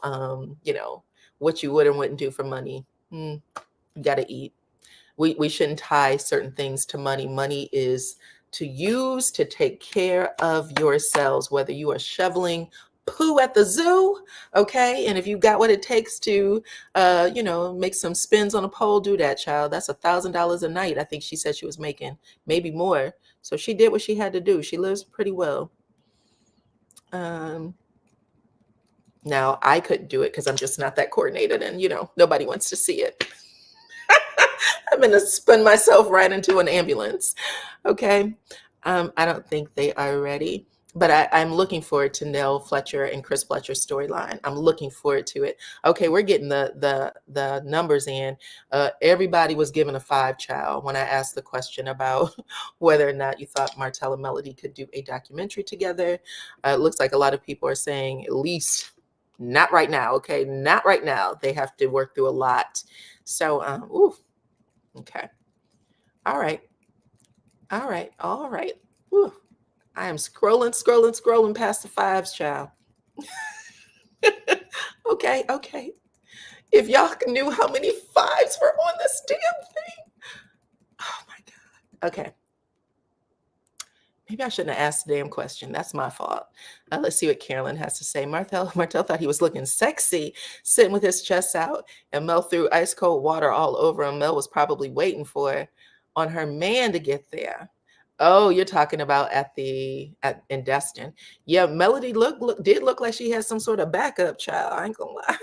what you would and wouldn't do for money. You got to eat. We shouldn't tie certain things to money. Money is to use to take care of yourselves, whether you are shoveling poo at the zoo, okay? And if you got what it takes to, make some spins on a pole, do that, child. That's $1,000 a night. I think she said she was making, maybe more. So she did what she had to do. She lives pretty well. Now I couldn't do it because I'm just not that coordinated, and nobody wants to see it. I'm going to spin myself right into an ambulance. Okay. I don't think they are ready, but I'm looking forward to Nell Fletcher and Chris Fletcher's storyline. I'm looking forward to it. Okay. We're getting the numbers in. Everybody was given a 5, child, when I asked the question about whether or not you thought Martell and Melody could do a documentary together. It looks like a lot of people are saying at least not right now. Okay. Not right now. They have to work through a lot. So, okay. All right. Whew. I am scrolling past the 5s, child. Okay. If y'all knew how many 5s were on this damn thing. Oh my God. Okay. Maybe I shouldn't have asked the damn question. That's my fault. Let's see what Carolyn has to say. Martell thought he was looking sexy, sitting with his chest out, and Mel threw ice cold water all over him. Mel was probably waiting on her man to get there. Oh, you're talking about in Destin. Yeah, Melody did look like she had some sort of backup, child. I ain't gonna lie.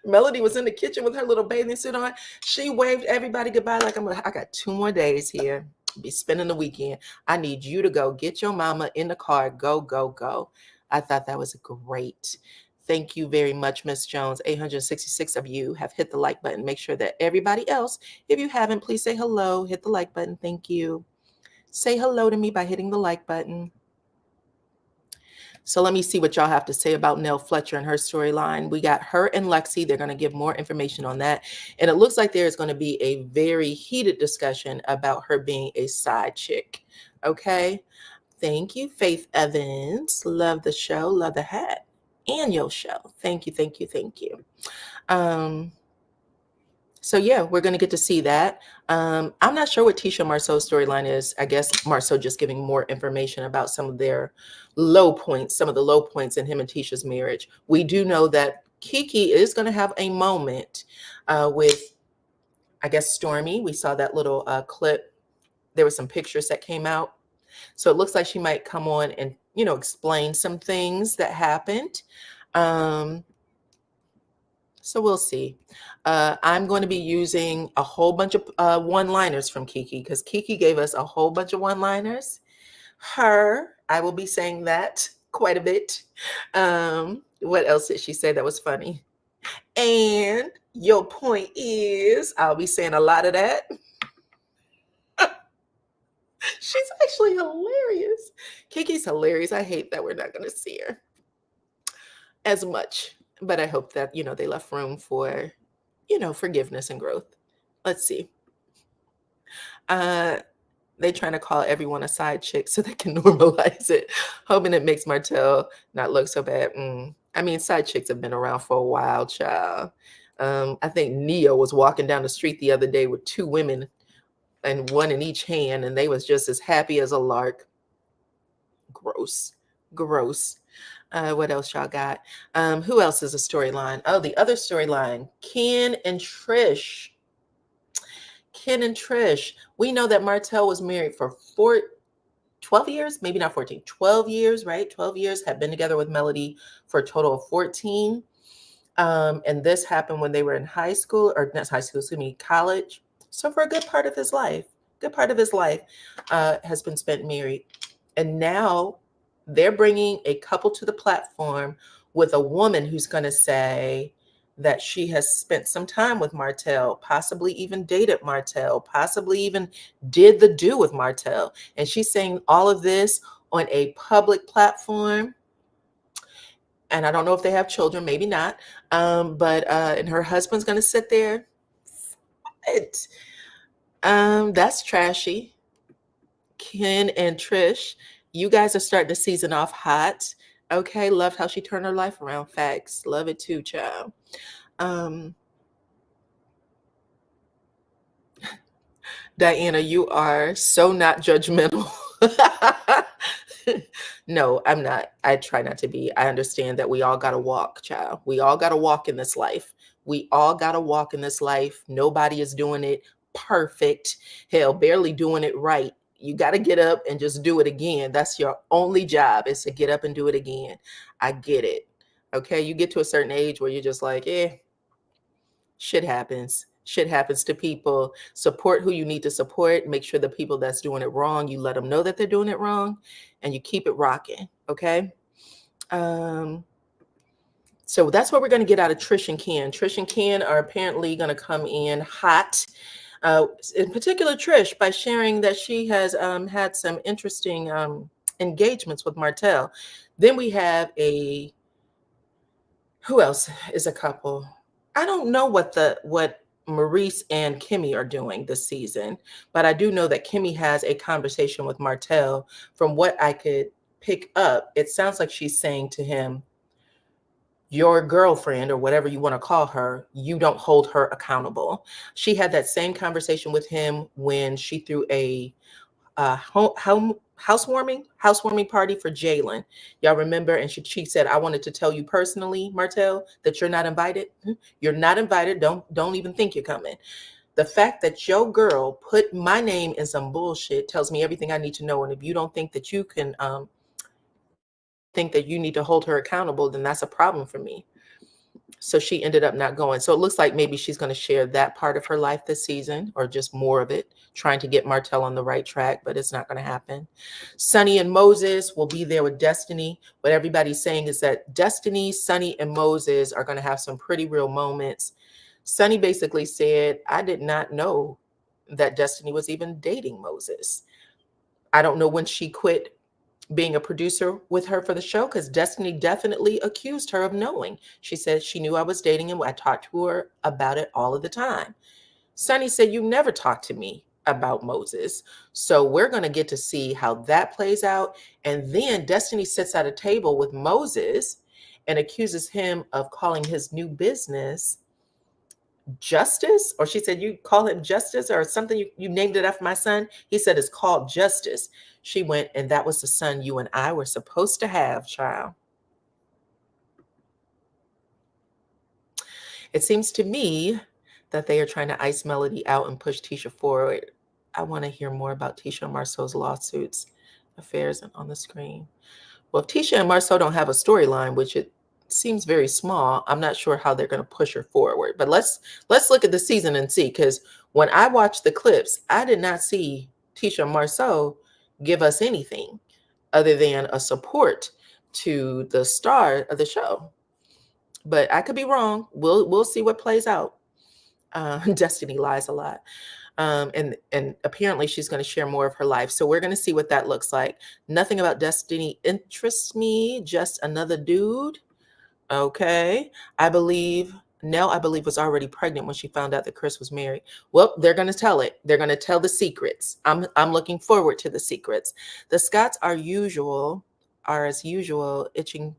Melody was in the kitchen with her little bathing suit on. She waved everybody goodbye like I got 2 more days here. Be spending the weekend. I need you to go get your mama in the car. Go. I thought that was great. Thank you very much, Miss Jones. 866 of you have hit the like button. Make sure that everybody else, if you haven't, please say hello. Hit the like button. Thank you. Say hello to me by hitting the like button. So let me see what y'all have to say about Nell Fletcher and her storyline. We got her and Lexi. They're going to give more information on that. And it looks like there's going to be a very heated discussion about her being a side chick. Okay. Thank you, Faith Evans. Love the show. Love the hat and your show. Thank you. So yeah, we're going to get to see that. I'm not sure what Tisha Marceau's storyline is. I guess Marceau just giving more information about some of their low points, some of the low points in him and Tisha's marriage. We do know that Kiki is going to have a moment with, I guess, Stormy. We saw that little clip. There were some pictures that came out. So it looks like she might come on and, explain some things that happened. So we'll see. I'm going to be using a whole bunch of one-liners from Kiki because Kiki gave us a whole bunch of one-liners. I will be saying that quite a bit. What else did she say that was funny? And your point is, I'll be saying a lot of that. She's actually hilarious. Kiki's hilarious. I hate that we're not going to see her as much. But I hope that, they left room for, forgiveness and growth. Let's see. They trying to call everyone a side chick so they can normalize it, hoping it makes Martell not look so bad. I mean, side chicks have been around for a while, child. I think Neo was walking down the street the other day with two women and one in each hand, and they was just as happy as a lark. Gross. Gross. What else y'all got? Who else is a storyline? Oh, the other storyline, Ken and Trish. Ken and Trish. We know that Martell was married for 12 years, maybe not 14, 12 years, right? 12 years, have been together with Melody for a total of 14. And this happened when they were in high school, or not high school, excuse me, college. So for a good part of his life, has been spent married. And now they're bringing a couple to the platform with a woman who's going to say that she has spent some time with Martell, possibly even dated Martell, possibly even did the do with Martell. And she's saying all of this on a public platform. And I don't know if they have children, maybe not. And her husband's going to sit there. That's trashy. Ken and Trish, you guys are starting the season off hot. Okay, loved how she turned her life around. Facts, love it too, child. Diana, you are so not judgmental. No, I'm not. I try not to be. I understand that we all got to walk, child. We all got to walk in this life. We all got to walk in this life. Nobody is doing it perfect. Hell, barely doing it right. You got to get up and just do it again. That's your only job, is to get up and do it again. I get it. Okay, you get to a certain age where you're just like, shit happens. Shit happens to people. Support who you need to support. Make sure the people that's doing it wrong, you let them know that they're doing it wrong, and you keep it rocking. Okay. So that's what we're going to get out of Trish and Ken. Trish and Ken are apparently going to come in hot. In particular, Trish, by sharing that she has had some interesting engagements with Martell. Then we have who else is a couple? I don't know what Maurice and Kimmy are doing this season, but I do know that Kimmy has a conversation with Martell. From what I could pick up, it sounds like she's saying to him, your girlfriend, or whatever you want to call her, you don't hold her accountable. She had that same conversation with him when she threw a housewarming party for Jalen. Y'all remember? And she said, I wanted to tell you personally, Martell, that you're not invited. You're not invited. Don't even think you're coming. The fact that your girl put my name in some bullshit tells me everything I need to know. And if you don't think that you can think that you need to hold her accountable, then that's a problem for me. So she ended up not going. So it looks like maybe she's going to share that part of her life this season, or just more of it, trying to get Martell on the right track, but it's not going to happen. Sonny and Moses will be there with Destiny. What everybody's saying is that Destiny, Sonny, and Moses are going to have some pretty real moments. Sonny basically said, I did not know that Destiny was even dating Moses. I don't know when she quit being a producer with her for the show, because Destiny definitely accused her of knowing. She said she knew I was dating him. I talked to her about it all of the time. Sonny said, you never talked to me about Moses. So we're going to get to see how that plays out. And then Destiny sits at a table with Moses and accuses him of calling his new business Justice, or she said, you call him Justice or something, you named it after my son. He said it's called Justice. She went, and that was the son you and I were supposed to have, child. It seems to me that they are trying to ice Melody out and push Tisha forward. I want to hear more about Tisha and Marceau's lawsuits, affairs on the screen. Well, if Tisha and Marceau don't have a storyline, which it seems very small, I'm not sure how they're going to push her forward. But let's look at the season and see, because when I watched the clips, I did not see Tisha and Marceau give us anything other than a support to the star of the show. But I could be wrong. We'll see what plays out. Destiny lies a lot. And apparently she's going to share more of her life. So we're going to see what that looks like. Nothing about Destiny interests me. Just another dude. Okay. I believe Nell, I believe, was already pregnant when she found out that Chris was married. Well, they're going to tell it. They're going to tell the secrets. I'm looking forward to the secrets. The Scotts are as usual, itching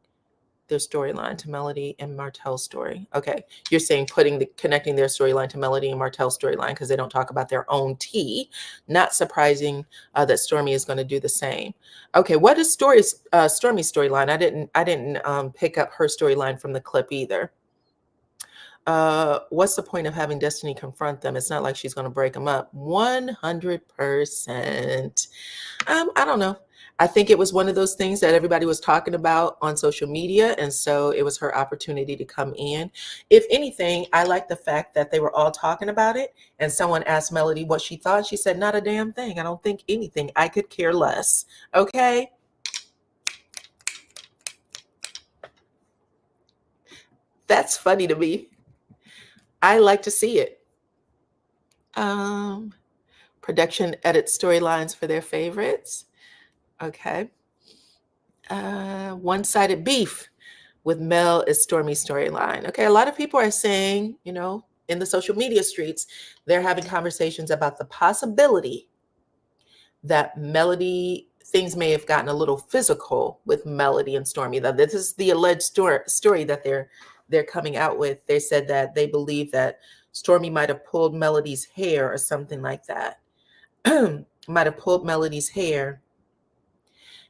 their storyline to Melody and Martell's story. Okay, you're saying connecting their storyline to Melody and Martell's storyline because they don't talk about their own tea. Not surprising that Stormy is going to do the same. Okay, what is Stormy's storyline? I didn't pick up her storyline from the clip either. What's the point of having Destiny confront them? It's not like she's going to break them up. 100%. I don't know. I think it was one of those things that everybody was talking about on social media. And so it was her opportunity to come in. If anything, I like the fact that they were all talking about it. And someone asked Melody what she thought. She said, not a damn thing. I don't think anything. I could care less. Okay. That's funny to me. I like to see it. Production edits storylines for their favorites. Okay. One-sided beef with Mel is Stormy's storyline. Okay, a lot of people are saying, in the social media streets, they're having conversations about the possibility that things may have gotten a little physical with Melody and Stormy. That this is the alleged story that they're coming out with. They said that they believe that Stormy might have pulled Melody's hair or something like that. Might have pulled Melody's hair.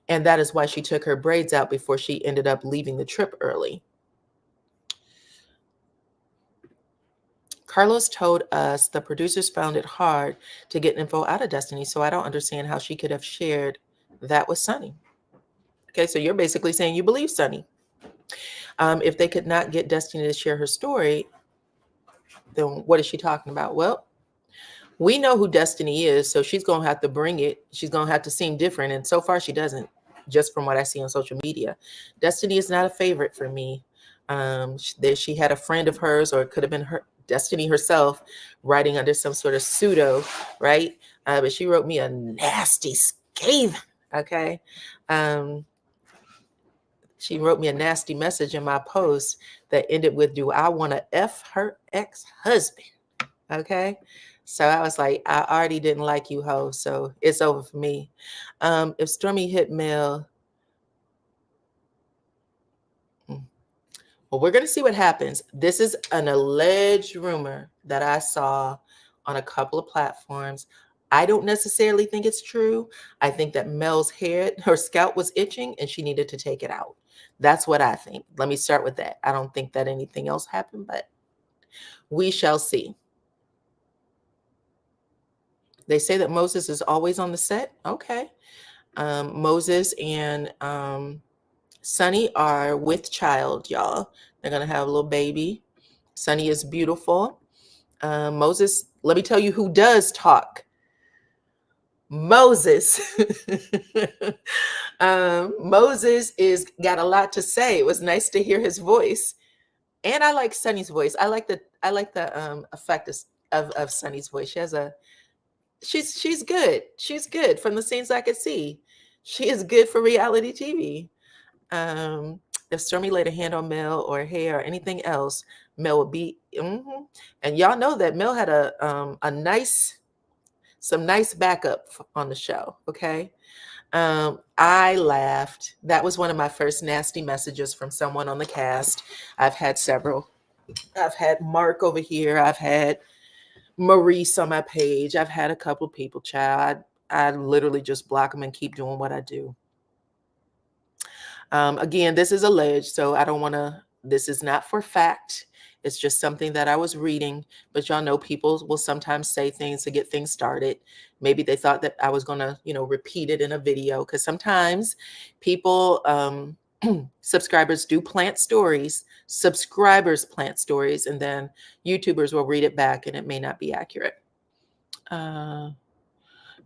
And that is why she took her braids out before she ended up leaving the trip early. Carlos told us the producers found it hard to get info out of Destiny, so I don't understand how she could have shared that with Sonny. Okay, so you're basically saying you believe Sonny. If they could not get Destiny to share her story, then what is she talking about? Well, we know who Destiny is, so she's going to have to bring it. She's going to have to seem different, and so far she doesn't, just from what I see on social media. Destiny is not a favorite for me. She had a friend of hers, or it could have been Destiny herself, writing under some sort of pseudo, right? But she wrote me a nasty scathing, okay? She wrote me a nasty message in my post that ended with, "Do I want to F her ex-husband?" Okay? So I was like, I already didn't like you, ho, so it's over for me. If Stormy hit Mel, well, we're going to see what happens. This is an alleged rumor that I saw on a couple of platforms. I don't necessarily think it's true. I think that Mel's her scalp was itching and she needed to take it out. That's what I think. Let me start with that. I don't think that anything else happened, but we shall see. They say that Moses is always on the set. Okay. Moses and Sonny are with child, y'all. They're going to have a little baby. Sonny is beautiful. Moses, let me tell you who does talk. Moses. Moses got a lot to say. It was nice to hear his voice. And I like Sonny's voice. I like the effect of Sonny's voice. She's good. She's good from the scenes I could see. She is good for reality TV. If Stormy laid a hand on Mel or hair or anything else, Mel would be. And y'all know that Mel had some nice backup on the show. Okay. I laughed. That was one of my first nasty messages from someone on the cast. I've had several. I've had Mark over here. I've had Maurice on my page. I've had a couple people, child. I literally just block them and keep doing what I do. Again, this is alleged, so I don't want to, this is not for fact. It's just something that I was reading, but y'all know people will sometimes say things to get things started. Maybe they thought that I was going to, repeat it in a video, because sometimes people, subscribers do plant stories, and then YouTubers will read it back and it may not be accurate.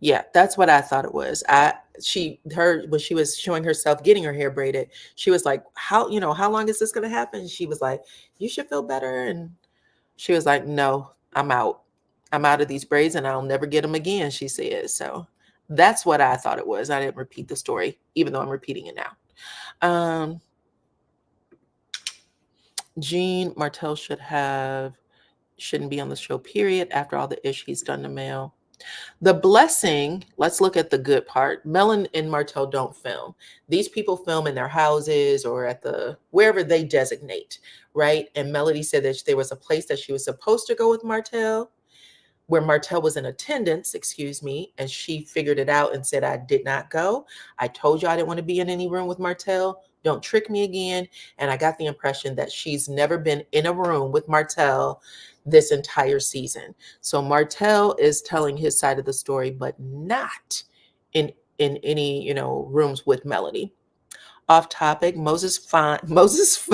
Yeah, that's what I thought it was. When she was showing herself getting her hair braided, she was like, how long is this going to happen? She was like, you should feel better. And she was like, no, I'm out of these braids and I'll never get them again, she said. So that's what I thought it was. I didn't repeat the story, even though I'm repeating it now. Jean Martell shouldn't be on the show, period, after all the ish he's done to Mel. The blessing, let's look at the good part. Mel and Martell don't film. These people film in their houses or at wherever they designate, right? And Melody said that there was a place that she was supposed to go with Martell, where Martell was in attendance, excuse me, and she figured it out and said, I did not go. I told you I didn't want to be in any room with Martell. Don't trick me again. And I got the impression that she's never been in a room with Martell this entire season. So Martell is telling his side of the story, but not in any, rooms with Melody. Off topic, Moses fine. Moses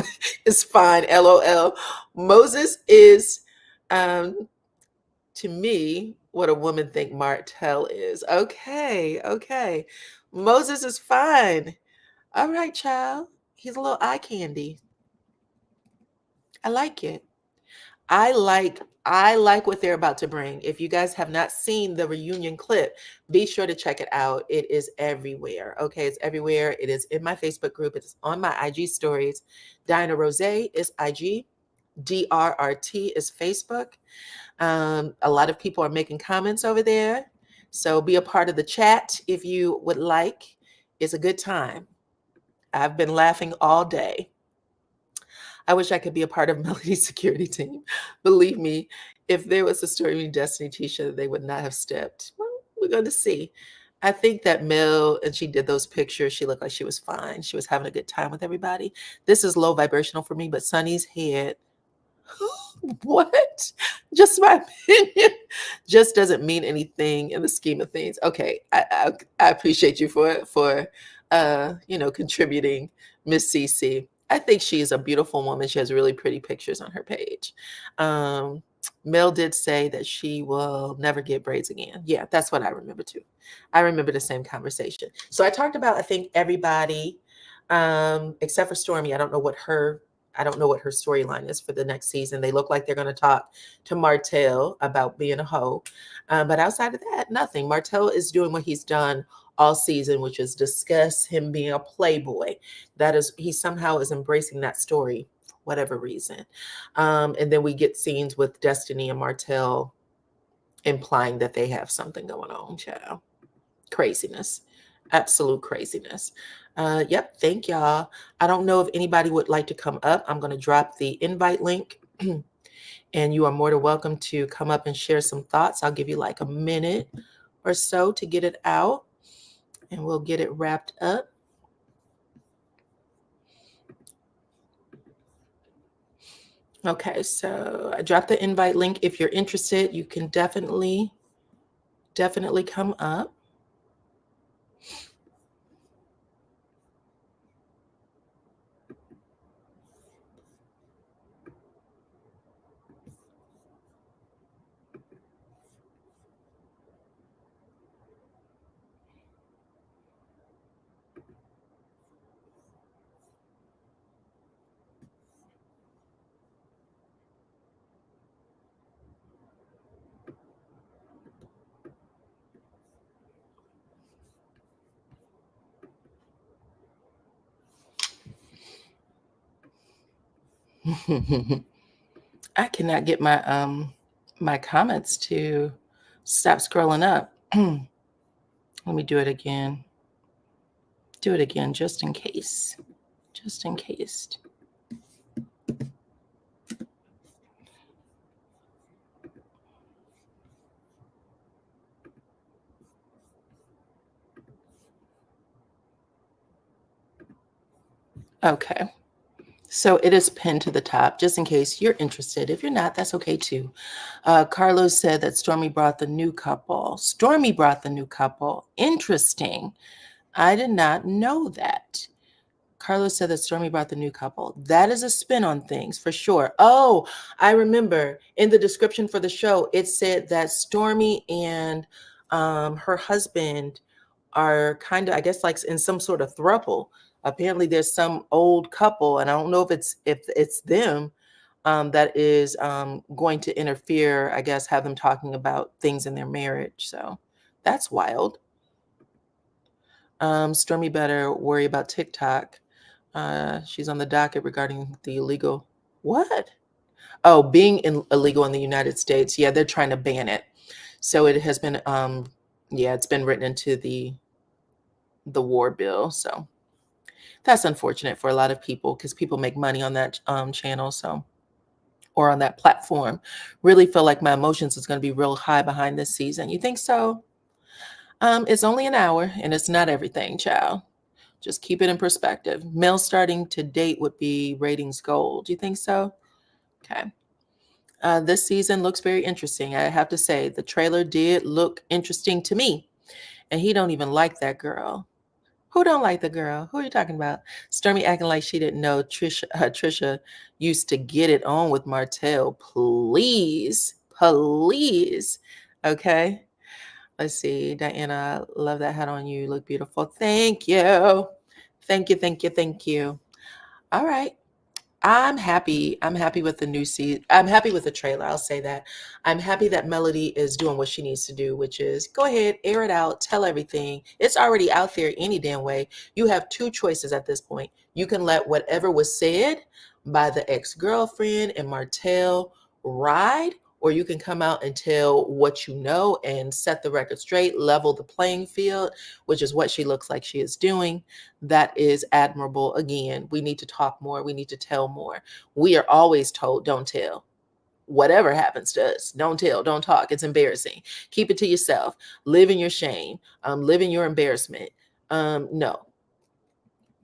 is fine. LOL. Moses is to me what a woman think Martell is. Okay, okay. Moses is fine. All right, child. He's a little eye candy. I like it. I like what they're about to bring. If you guys have not seen the reunion clip, be sure to check it out. It is everywhere. Okay, it's everywhere. It is in my Facebook group. It's on my IG stories. Dyana Rozay is IG. DRRT is Facebook. A lot of people are making comments over there. So be a part of the chat if you would like. It's a good time. I've been laughing all day. I wish I could be a part of Melody's security team. Believe me, if there was a story in Destiny Tisha, they would not have stepped. Well, we're going to see. I think that Mel, and she did those pictures, she looked like she was fine. She was having a good time with everybody. This is low vibrational for me, but Sunny's head, what? Just my opinion. Just doesn't mean anything in the scheme of things. Okay, I appreciate you for contributing, Miss CC. I think she is a beautiful woman. She has really pretty pictures on her page. Mel did say that she will never get braids again. Yeah, that's what I remember too. I remember the same conversation. So I talked about, I think, everybody, except for Stormy. I don't know what her storyline is for the next season. They look like they're going to talk to Martell about being a hoe. But outside of that, nothing. Martell is doing what he's done all season, which is discuss him being a playboy. He somehow is embracing that story for whatever reason. And then we get scenes with Destiny and Martell implying that they have something going on, child. Craziness. Absolute craziness. Yep, thank y'all. I don't know if anybody would like to come up. I'm going to drop the invite link and you are more than welcome to come up and share some thoughts. I'll give you like a minute or so to get it out and we'll get it wrapped up. Okay, so I dropped the invite link. If you're interested, you can definitely come up. I cannot get my comments to stop scrolling up. Let me do it again. Do it again just in case. Just in case. Okay. So it is pinned to the top, just in case you're interested. If you're not, that's okay too. Carlos said that Stormy brought the new couple. Stormy brought the new couple. Interesting. I did not know that. Carlos said that Stormy brought the new couple. That is a spin on things for sure. Oh, I remember in the description for the show, it said that Stormy and her husband are kind of, I guess, like in some sort of throuple. Apparently, there's some old couple, and I don't know if it's them that is going to interfere. I guess have them talking about things in their marriage. So that's wild. Stormy better worry about TikTok. She's on the docket regarding the illegal What? Oh, being illegal in the United States. Yeah, they're trying to ban it. So it has been, yeah, it's been written into the war bill. So that's unfortunate for a lot of people because people make money on that channel. So, or on that platform. Really feel like my emotions is going to be real high behind this season. You think so? It's only an hour and it's not everything, child. Just keep it in perspective. Male starting to date would be ratings gold. Do you think so? Okay. This season looks very interesting. I have to say, the trailer did look interesting to me. And he don't even like that girl. Who don't like the girl? Who are you talking about? Stormy acting like she didn't know Trisha used to get it on with Martell. Please, please. Okay. Let's see. Diana, love that hat on you. You look beautiful. Thank you. Thank you. Thank you. Thank you. All right. I'm happy. I'm happy with the new season. I'm happy with the trailer. I'll say that. I'm happy that Melody is doing what she needs to do, which is go ahead, air it out, tell everything. It's already out there any damn way. You have two choices at this point. You can let whatever was said by the ex-girlfriend and Martell ride, or you can come out and tell what you know and set the record straight, level the playing field, which is what she looks like she is doing. That is admirable. Again, we need to talk more. We need to tell more. We are always told, don't tell. Whatever happens to us, don't tell, don't talk. It's embarrassing. Keep it to yourself. Live in your shame. Live in your embarrassment. No,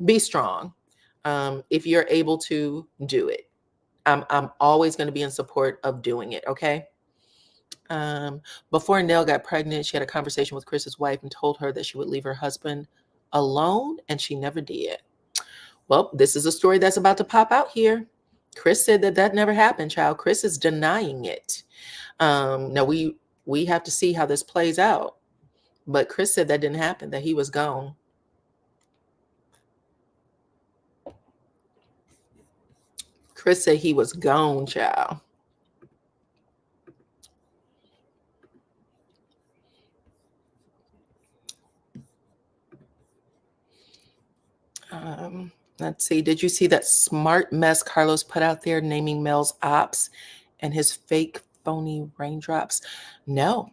be strong. If you're able to do it, I'm always going to be in support of doing it. Okay. Um, Before Nell got pregnant, she had a conversation with Chris's wife and told her that she would leave her husband alone, and she never did. Well, this is a story that's about to pop out here. Chris said that that never happened, child. Chris is denying it. Now we have to see how this plays out. But Chris said that didn't happen, that he was gone. Chris said he was gone, child. Um, let's see. Did you see that smart mess Carlos put out there naming Mel's ops and his fake phony raindrops? No.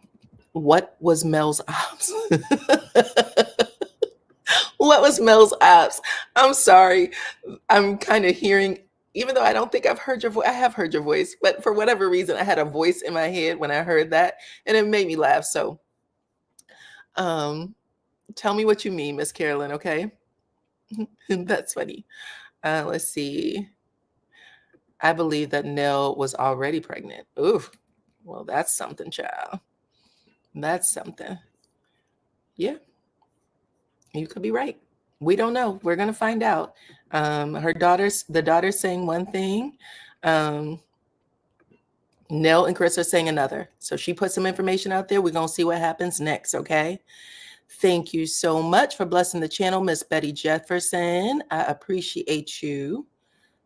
What was Mel's ops? What was Mel's ops? I'm sorry. I'm kind of hearing, even though I don't think I've heard your voice, I have heard your voice, but for whatever reason, I had a voice in my head when I heard that, and it made me laugh. So, um, tell me what you mean, Miss Carolyn, okay? That's funny. Let's see. I believe that Nell was already pregnant. Oof. Well, that's something, child. That's something. Yeah, you could be right. We don't know. We're gonna find out. The daughter's saying one thing. Um, Nell and Chris are saying another. So she put some information out there. We're gonna see what happens next, okay? Thank you so much for blessing the channel, Miss Betty Jefferson. I appreciate you.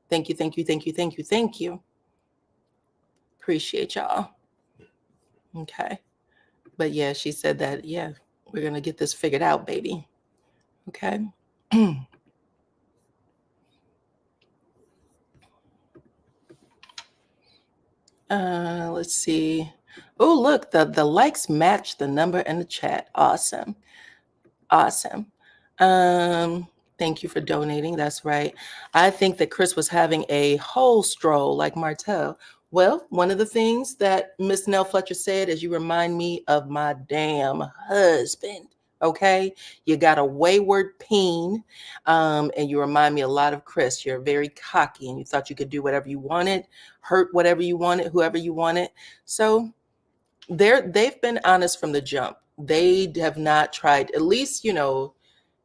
Thank you, thank you, thank you, thank you, thank you. Appreciate y'all. Okay. But yeah, she said that, yeah, we're gonna get this figured out, baby. Okay. Let's see. Oh, look, the likes match the number in the chat. Awesome. Awesome. Thank you for donating. That's right. I think that Chris was having a whole stroll like Martell. Well, one of the things that Miss Nell Fletcher said is you remind me of my damn husband. Okay. You got a wayward peen. And you remind me a lot of Chris. You're very cocky and you thought you could do whatever you wanted, hurt whatever you wanted, whoever you wanted. So they've been honest from the jump. They have not tried, at least,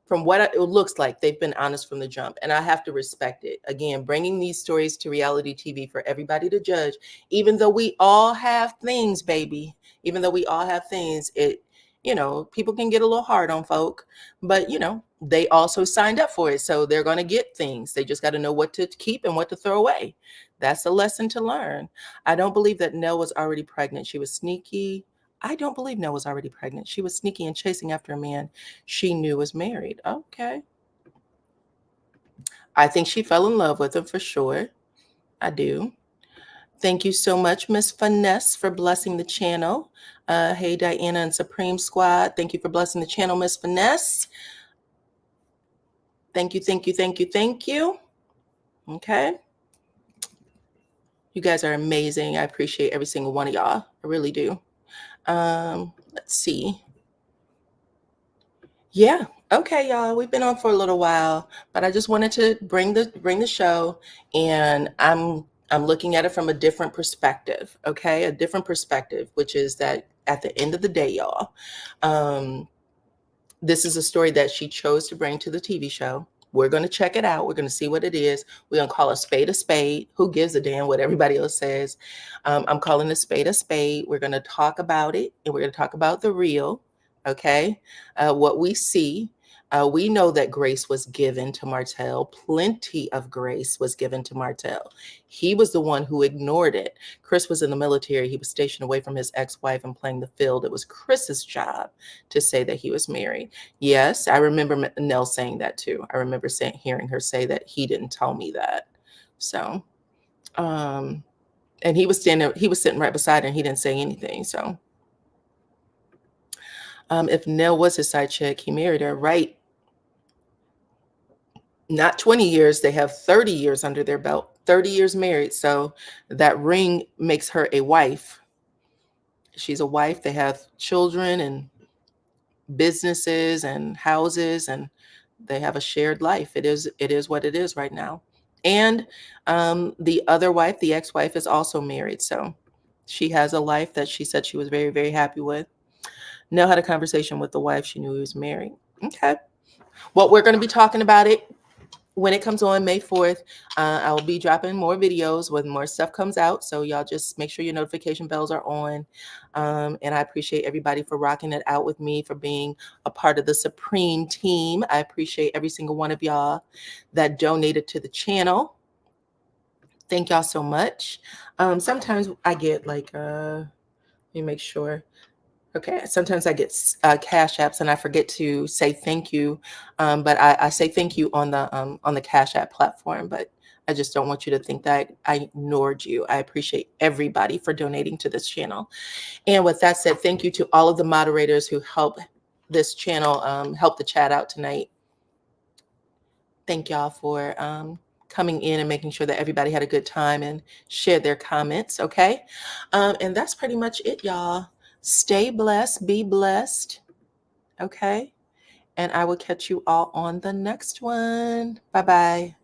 from what it looks like, they've been honest from the jump, and I have to respect it. Again, bringing these stories to reality TV for everybody to judge, even though we all have things, baby, even though we all have things, people can get a little hard on folk, but they also signed up for it, so they're going to get things. They just got to know what to keep and what to throw away. That's a lesson to learn. I don't believe that Nell was already pregnant. She was sneaky. I don't believe Nell was already pregnant. She was sneaky and chasing after a man she knew was married. Okay. I think she fell in love with him for sure. I do. Thank you so much, Miss Finesse, for blessing the channel. Hey, Diana and Supreme Squad. Thank you for blessing the channel, Miss Finesse. Thank you, thank you, thank you, thank you. Okay. You guys are amazing. I appreciate every single one of y'all. I really do. Let's see. Yeah. Okay, y'all. We've been on for a little while, but I just wanted to bring the show, and I'm looking at it from a different perspective. Okay, a different perspective, which is that at the end of the day, y'all, this is a story that she chose to bring to the TV show. We're going to check it out. We're going to see what it is. We're going to call a spade a spade. Who gives a damn what everybody else says? I'm calling a spade a spade. We're going to talk about it, and we're going to talk about the real, okay? What we see. We know that grace was given to Martell. Plenty of grace was given to Martell. He was the one who ignored it. Chris was in the military. He was stationed away from his ex-wife and playing the field. It was Chris's job to say that he was married. Yes, I remember Nell saying that too. I remember hearing her say that he didn't tell me that. So, and he was sitting right beside her and he didn't say anything. So, if Nell was his side chick, he married her, right? Not 20 years, they have 30 years under their belt, 30 years married. So that ring makes her a wife. She's a wife. They have children and businesses and houses, and they have a shared life. It is what it is right now. And the other wife, the ex-wife, is also married. So she has a life that she said she was very, very happy with. Nell had a conversation with the wife. She knew he was married. Okay. Well, we're going to be talking about it when it comes on May 4th. I will be dropping more videos when more stuff comes out. So y'all just make sure your notification bells are on. And I appreciate everybody for rocking it out with me, for being a part of the Supreme team. I appreciate every single one of y'all that donated to the channel. Thank y'all so much. Sometimes I get like, let me make sure. Okay, sometimes I get Cash Apps and I forget to say thank you, but I say thank you on the Cash App platform, but I just don't want you to think that I ignored you. I appreciate everybody for donating to this channel. And with that said, thank you to all of the moderators who help this channel, help the chat out tonight. Thank y'all for coming in and making sure that everybody had a good time and shared their comments, okay? And that's pretty much it, y'all. Stay blessed, be blessed, okay? And I will catch you all on the next one. Bye-bye.